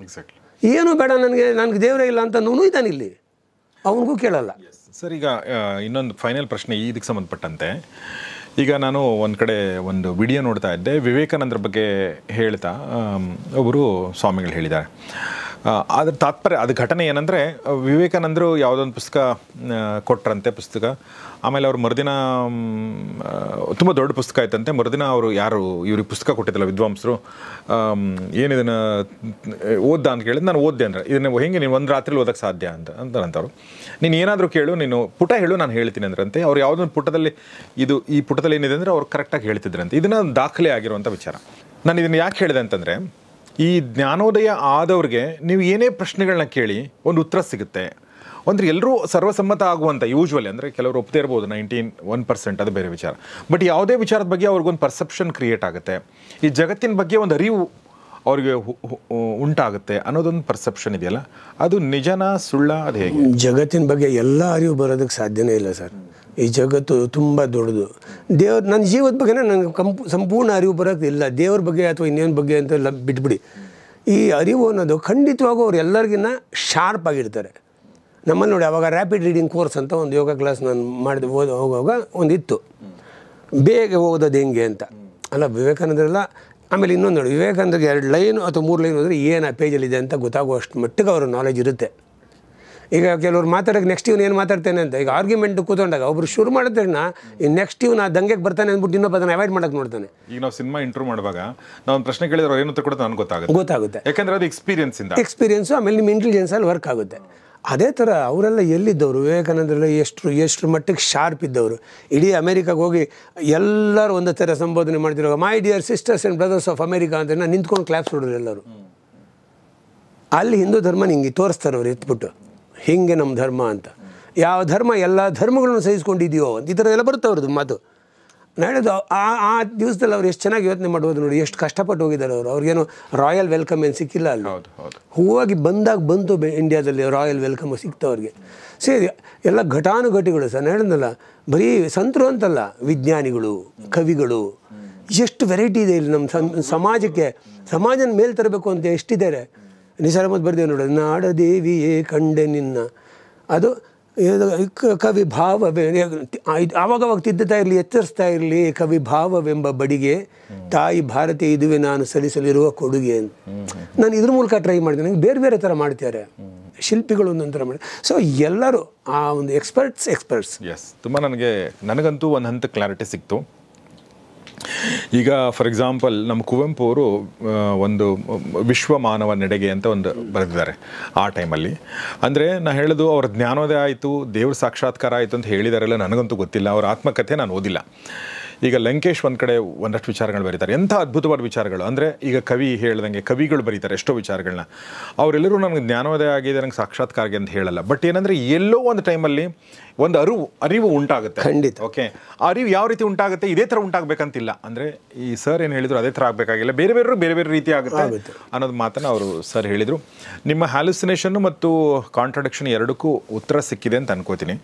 ಏನೂ ಬೇಡ ನನಗೆ ದೇವರೇ ಇಲ್ಲ ಅಂತ ನೋವು ಇದ್ದಾನೆ ಇಲ್ಲಿ, ಅವನಿಗೂ ಕೇಳಲ್ಲ. ಸರ್, ಈಗ ಇನ್ನೊಂದು ಫೈನಲ್ ಪ್ರಶ್ನೆ ಇದಕ್ಕೆ ಸಂಬಂಧಪಟ್ಟಂತೆ. ಈಗ ನಾನು ಒಂದು ಕಡೆ ಒಂದು ವಿಡಿಯೋ ನೋಡ್ತಾ ಇದ್ದೆ, ವಿವೇಕಾನಂದರ ಬಗ್ಗೆ ಹೇಳ್ತಾ ಒಬ್ಬರು ಸ್ವಾಮಿಗಳು ಹೇಳಿದ್ದಾರೆ. ಅದ್ರ ತಾತ್ಪರ್ಯ, ಅದು ಘಟನೆ ಏನಂದರೆ, ವಿವೇಕಾನಂದರು ಯಾವುದೊಂದು ಪುಸ್ತಕ ಕೊಟ್ಟರಂತೆ, ಪುಸ್ತಕ. ಆಮೇಲೆ ಅವ್ರು ಮರುದಿನ ತುಂಬ ದೊಡ್ಡ ಪುಸ್ತಕ ಆಯ್ತಂತೆ. ಮರುದಿನ ಅವರು ಯಾರು ಇವ್ರಿಗೆ ಪುಸ್ತಕ ಕೊಟ್ಟಿದ್ದಲ್ಲ ವಿದ್ವಾಂಸರು, ಏನಿದನ್ನು ಓದ್ದ ಅಂತ ಕೇಳಿದ್ರೆ, ನಾನು ಓದ್ದೆ ಅಂದರೆ, ಇದನ್ನು ಹೆಂಗೆ ನೀನು ಒಂದು ರಾತ್ರಿಲಿ ಓದೋಕ್ಕೆ ಸಾಧ್ಯ ಅಂತಾರಂತವ್ರು. ನೀನು ಏನಾದರೂ ಕೇಳು, ನೀನು ಪುಟ ಹೇಳು, ನಾನು ಹೇಳ್ತೀನಿ ಅಂದ್ರಂತೆ. ಅವ್ರು ಯಾವುದೊಂದು ಪುಟದಲ್ಲಿ ಈ ಪುಟದಲ್ಲಿ ಏನಿದೆ ಅಂದರೆ ಅವ್ರು ಕರೆಕ್ಟಾಗಿ ಹೇಳ್ತಿದ್ರಂತೆ. ಇದನ್ನು ದಾಖಲೆ ಆಗಿರುವಂಥ ವಿಚಾರ. ನಾನು ಇದನ್ನು ಯಾಕೆ ಹೇಳಿದೆ ಅಂತಂದರೆ, ಈ ಜ್ಞಾನೋದಯ ಆದವ್ರಿಗೆ ನೀವು ಏನೇ ಪ್ರಶ್ನೆಗಳನ್ನ ಕೇಳಿ ಒಂದು ಉತ್ತರ ಸಿಗುತ್ತೆ. ಅಂದರೆ ಎಲ್ಲರೂ ಸರ್ವಸಮ್ಮತ ಆಗುವಂಥ, ಯೂಶ್ವಲಿ ಅಂದರೆ ಕೆಲವರು ಒಪ್ಪದೇ ಇರ್ಬೋದು, 91%, ಅದು ಬೇರೆ ವಿಚಾರ. ಬಟ್ ಯಾವುದೇ ವಿಚಾರದ ಬಗ್ಗೆ ಅವ್ರಿಗೊಂದು ಪರ್ಸೆಪ್ಷನ್ ಕ್ರಿಯೇಟ್ ಆಗುತ್ತೆ, ಈ ಜಗತ್ತಿನ ಬಗ್ಗೆ ಒಂದು ಅರಿವು ಅವ್ರಿಗೆ ಉಂಟಾಗುತ್ತೆ ಅನ್ನೋದೊಂದು ಪರ್ಸೆಪ್ಷನ್ ಇದೆಯಲ್ಲ, ಅದು ನಿಜನ ಸುಳ್ಳ, ಅದು ಹೇಗೆ? ಜಗತ್ತಿನ ಬಗ್ಗೆ ಎಲ್ಲ ಅರಿವು ಬರೋದಕ್ಕೆ ಸಾಧ್ಯನೇ ಇಲ್ಲ ಸರ್. ಈ ಜಗತ್ತು ತುಂಬ ದೊಡ್ಡದು. ನನ್ನ ಜೀವದ ಬಗ್ಗೆ ನನಗೆ ಸಂಪೂರ್ಣ ಅರಿವು ಬರೋಕ್ಕಿಲ್ಲ. ದೇವ್ರ ಬಗ್ಗೆ ಅಥವಾ ಇನ್ನೇನು ಬಗ್ಗೆ ಅಂತೆಲ್ಲ ಬಿಟ್ಬಿಡಿ. ಈ ಅರಿವು ಅನ್ನೋದು ಖಂಡಿತವಾಗೂ ಅವ್ರು ಎಲ್ಲರಿಗಿನ್ನ ಶಾರ್ಪ್ ಆಗಿರ್ತಾರೆ. ನಮ್ಮಲ್ಲಿ ನೋಡಿ, ಅವಾಗ ರ್ಯಾಪಿಡ್ ರೀಡಿಂಗ್ ಕೋರ್ಸ್ ಅಂತ ಒಂದು ಯೋಗ ಕ್ಲಾಸ್ ನಾನು ಹೋಗುವಾಗ ಒಂದಿತ್ತು, ಬೇಗ ಓದೋದು ಹೆಂಗೆ ಅಂತ. ಅಲ್ಲ, ವಿವೇಕಾನಂದರೆಲ್ಲ. ಆಮೇಲೆ ಇನ್ನೊಂದು ನೋಡಿ, ವಿವೇಕಾನಂದರಿಗೆ 2 ಲೈನು ಅಥವಾ 3 ಲೈನ್ ಹೋದರೆ ಏನು ಆ ಪೇಜಲ್ಲಿದೆ ಅಂತ ಗೊತ್ತಾಗುವಷ್ಟು ಮಟ್ಟಿಗೆ ಅವ್ರ ನಾಲೆಜ್ ಇರುತ್ತೆ. ಈಗ ಕೆಲವ್ರು ಮಾತಾಡೋಕೆ ನೆಕ್ಸ್ಟ್ ಇವನು ಏನು ಮಾತಾಡ್ತೇನೆ ಅಂತ, ಈಗ ಆರ್ಗ್ಯುಮೆಂಟ್ ಕೂತ್ಕೊಂಡಾಗ ಒಬ್ರು ಶುರು ಮಾಡಿದ ತಕ್ಷಣ ನೆಕ್ಸ್ಟ್ ಇವನು ಆ ದಂಗೆಗೆ ಬರ್ತಾನೆ ಅಂದ್ಬಿಟ್ಟು ಇನ್ನೊಬ್ಬ ಅದನ್ನು ಅವಾಯ್ಡ್ ಮಾಡೋಕೆ ನೋಡ್ತಾನೆ. ಈಗ ನಾವು ಸಿನಿಮಾ ಇಂಟರ್ವ್ಯೂ ಮಾಡುವಾಗ ನಾವು ಒಂದು ಪ್ರಶ್ನೆ ಕೇಳಿದ್ರೆ ಅವ್ರು ಏನು ಉತ್ತರ ಕೊಡೋದು ನನಗೆ ಗೊತ್ತಾಗುತ್ತೆ. ಯಾಕಂದರೆ ಅದು ಎಕ್ಸ್ಪೀರಿಯನ್ಸು, ಆಮೇಲೆ ನಿಮ್ಮ ಇಂಟೆಲಿಜೆನ್ಸಲ್ಲಿ ವರ್ಕ್ ಆಗುತ್ತೆ. ಅದೇ ಥರ ಅವರೆಲ್ಲ ಎಲ್ಲಿದ್ದವರು, ವಿವೇಕಾನಂದರೆಲ್ಲ ಎಷ್ಟು ಮಟ್ಟಿಗೆ ಶಾರ್ಪ್ ಇದ್ದವರು. ಇಡೀ ಅಮೇರಿಕಾಗೆ ಹೋಗಿ ಎಲ್ಲರೂ ಒಂದೇ ಥರ ಸಂಬೋಧನೆ ಮಾಡ್ತಿರೋ, my dear sisters and brothers of America ಅಂತ ನಾನು ನಿಂತ್ಕೊಂಡು ಕ್ಲಾಪ್ಸ್ ಹೊಡೋರು ಎಲ್ಲರೂ. ಅಲ್ಲಿ ಹಿಂದೂ ಧರ್ಮ ಹಿಂಗೆ ತೋರಿಸ್ತಾರೆ ಅವ್ರು ಎತ್ಬಿಟ್ಟು, ಹೀಗೆ ನಮ್ಮ ಧರ್ಮ ಅಂತ. ಯಾವ ಧರ್ಮ ಎಲ್ಲ ಧರ್ಮಗಳನ್ನು ಸಹಿಸ್ಕೊಂಡಿದೆಯೋ ಅಂತ ಈ ಥರ ಎಲ್ಲ ಬರುತ್ತೆ ಅವ್ರದ್ದು ಮಾತು. ನಾನು ಹೇಳೋದು ಆ ದಿವಸದಲ್ಲಿ ಅವ್ರು ಎಷ್ಟು ಚೆನ್ನಾಗಿ ಯೋಚನೆ ಮಾಡ್ಬೋದು ನೋಡಿ, ಎಷ್ಟು ಕಷ್ಟಪಟ್ಟು ಹೋಗಿದ್ದಾರೆ ಅವರು. ಅವ್ರಿಗೇನು ರಾಯಲ್ ವೆಲ್ಕಮ್ ಏನು ಸಿಕ್ಕಿಲ್ಲ ಅಲ್ಲಿ. ಹೂವಾಗಿ ಬಂದಾಗ ಬಂತು ಇಂಡಿಯಾದಲ್ಲಿ ರಾಯಲ್ ವೆಲ್ಕಮ್ ಸಿಕ್ತು ಅವ್ರಿಗೆ. ಸೇರಿ ಎಲ್ಲ ಘಟಾನುಘಟಿಗಳು ಸರ್, ನಾನು ಹೇಳಿದ್ನಲ್ಲ, ಬರೀ ಸಂತರು ಅಂತಲ್ಲ, ವಿಜ್ಞಾನಿಗಳು, ಕವಿಗಳು, ಎಷ್ಟು ವೆರೈಟಿ ಇದೆ ಇಲ್ಲಿ ನಮ್ಮ ಸಮಾಜಕ್ಕೆ. ಸಮಾಜನ ಮೇಲೆ ತರಬೇಕು ಅಂತ ಎಷ್ಟಿದ್ದಾರೆ. ನಿಸಾರ್ ಅಹಮದ್ ಬರ್ದೇವೆ ನೋಡಿ, ನಾಡದೇವಿಯೇ ಕಂಡೆ ನಿನ್ನ, ಅದು ಕವಿ ಭಾವವೇ, ಆವಾಗವಾಗ ತಿದ್ದುತ್ತಾ ಇರಲಿ, ಎಚ್ಚರಿಸ್ತಾ ಇರಲಿ, ಕವಿ ಭಾವವೆಂಬ ಬಡಿಗೆ ತಾಯಿ ಭಾರತಿ ಇದುವೆ ನಾನು ಸಲ್ಲಿಸಲಿರುವ ಕೊಡುಗೆ ಅಂತ. ನಾನು ಇದ್ರ ಮೂಲಕ ಟ್ರೈ ಮಾಡಿದೆ. ನನಗೆ ಬೇರೆ ಬೇರೆ ಥರ ಮಾಡ್ತಾರೆ ಶಿಲ್ಪಿಗಳು, ಒಂದೊಂಥರ ಮಾಡಿ. ಸೊ ಎಲ್ಲರೂ ಆ ಒಂದು ಎಕ್ಸ್ಪರ್ಟ್ಸ್. ಎಸ್, ತುಂಬ ನನಗಂತೂ ಒಂದು ಹಂತ ಕ್ಲಾರಿಟಿ ಸಿಕ್ತು. ಈಗ ಫಾರ್ ಎಕ್ಸಾಂಪಲ್ ನಮ್ಮ ಕುವೆಂಪು ಅವರು ಒಂದು ವಿಶ್ವ ಮಾನವ ನೆಡೆಗೆ ಅಂತ ಒಂದು ಬರೆದಿದ್ದಾರೆ ಆ ಟೈಮಲ್ಲಿ. ಅಂದರೆ ನಾನು ಹೇಳೋದು ಅವ್ರ ಜ್ಞಾನೋದಯ ಆಯಿತು, ದೇವ್ರ ಸಾಕ್ಷಾತ್ಕಾರ ಆಯಿತು ಅಂತ ಹೇಳಿದಾರೆಲ್ಲ ನನಗಂತೂ ಗೊತ್ತಿಲ್ಲ. ಅವ್ರ ಆತ್ಮಕಥೆ ನಾನು ಓದಿಲ್ಲ. ಈಗ ಲಂಕೇಶ್ ಒಂದು ಕಡೆ ಒಂದಷ್ಟು ವಿಚಾರಗಳು ಬರೀತಾರೆ, ಎಂಥ ಅದ್ಭುತವಾದ ವಿಚಾರಗಳು. ಅಂದರೆ ಈಗ ಕವಿ ಹೇಳ್ದಂಗೆ ಕವಿಗಳು ಬರೀತಾರೆ ಎಷ್ಟೋ ವಿಚಾರಗಳನ್ನ. ಅವರೆಲ್ಲರೂ ನನಗೆ ಜ್ಞಾನೋದಯ ಆಗಿದೆ, ನನಗೆ ಸಾಕ್ಷಾತ್ಕಾರ ಆಗಿದೆ ಅಂತ ಹೇಳಲ್ಲ. ಬಟ್ ಏನಂದರೆ ಎಲ್ಲೋ ಒಂದು ಟೈಮಲ್ಲಿ ಒಂದು ಅರಿವು ಉಂಟಾಗುತ್ತೆ. ಖಂಡಿತ. ಓಕೆ, ಅರಿವು ಯಾವ ರೀತಿ ಉಂಟಾಗುತ್ತೆ, ಇದೇ ಥರ ಉಂಟಾಗಬೇಕಂತಿಲ್ಲ. ಅಂದರೆ ಈ ಸರ್ ಏನು ಹೇಳಿದ್ರು ಅದೇ ಥರ ಆಗಬೇಕಾಗಿಲ್ಲ, ಬೇರೆ ಬೇರೆ ರೀತಿ ಆಗುತ್ತೆ ಅನ್ನೋದು ಮಾತನ್ನು ಅವರು ಸರ್ ಹೇಳಿದರು. ನಿಮ್ಮ ಹ್ಯಾಲುಸಿನೇಷನ್ನು ಮತ್ತು ಕಾಂಟ್ರಡಿಕ್ಷನ್ ಎರಡಕ್ಕೂ ಉತ್ತರ ಸಿಕ್ಕಿದೆ ಅಂತ ಅನ್ಕೋತೀನಿ.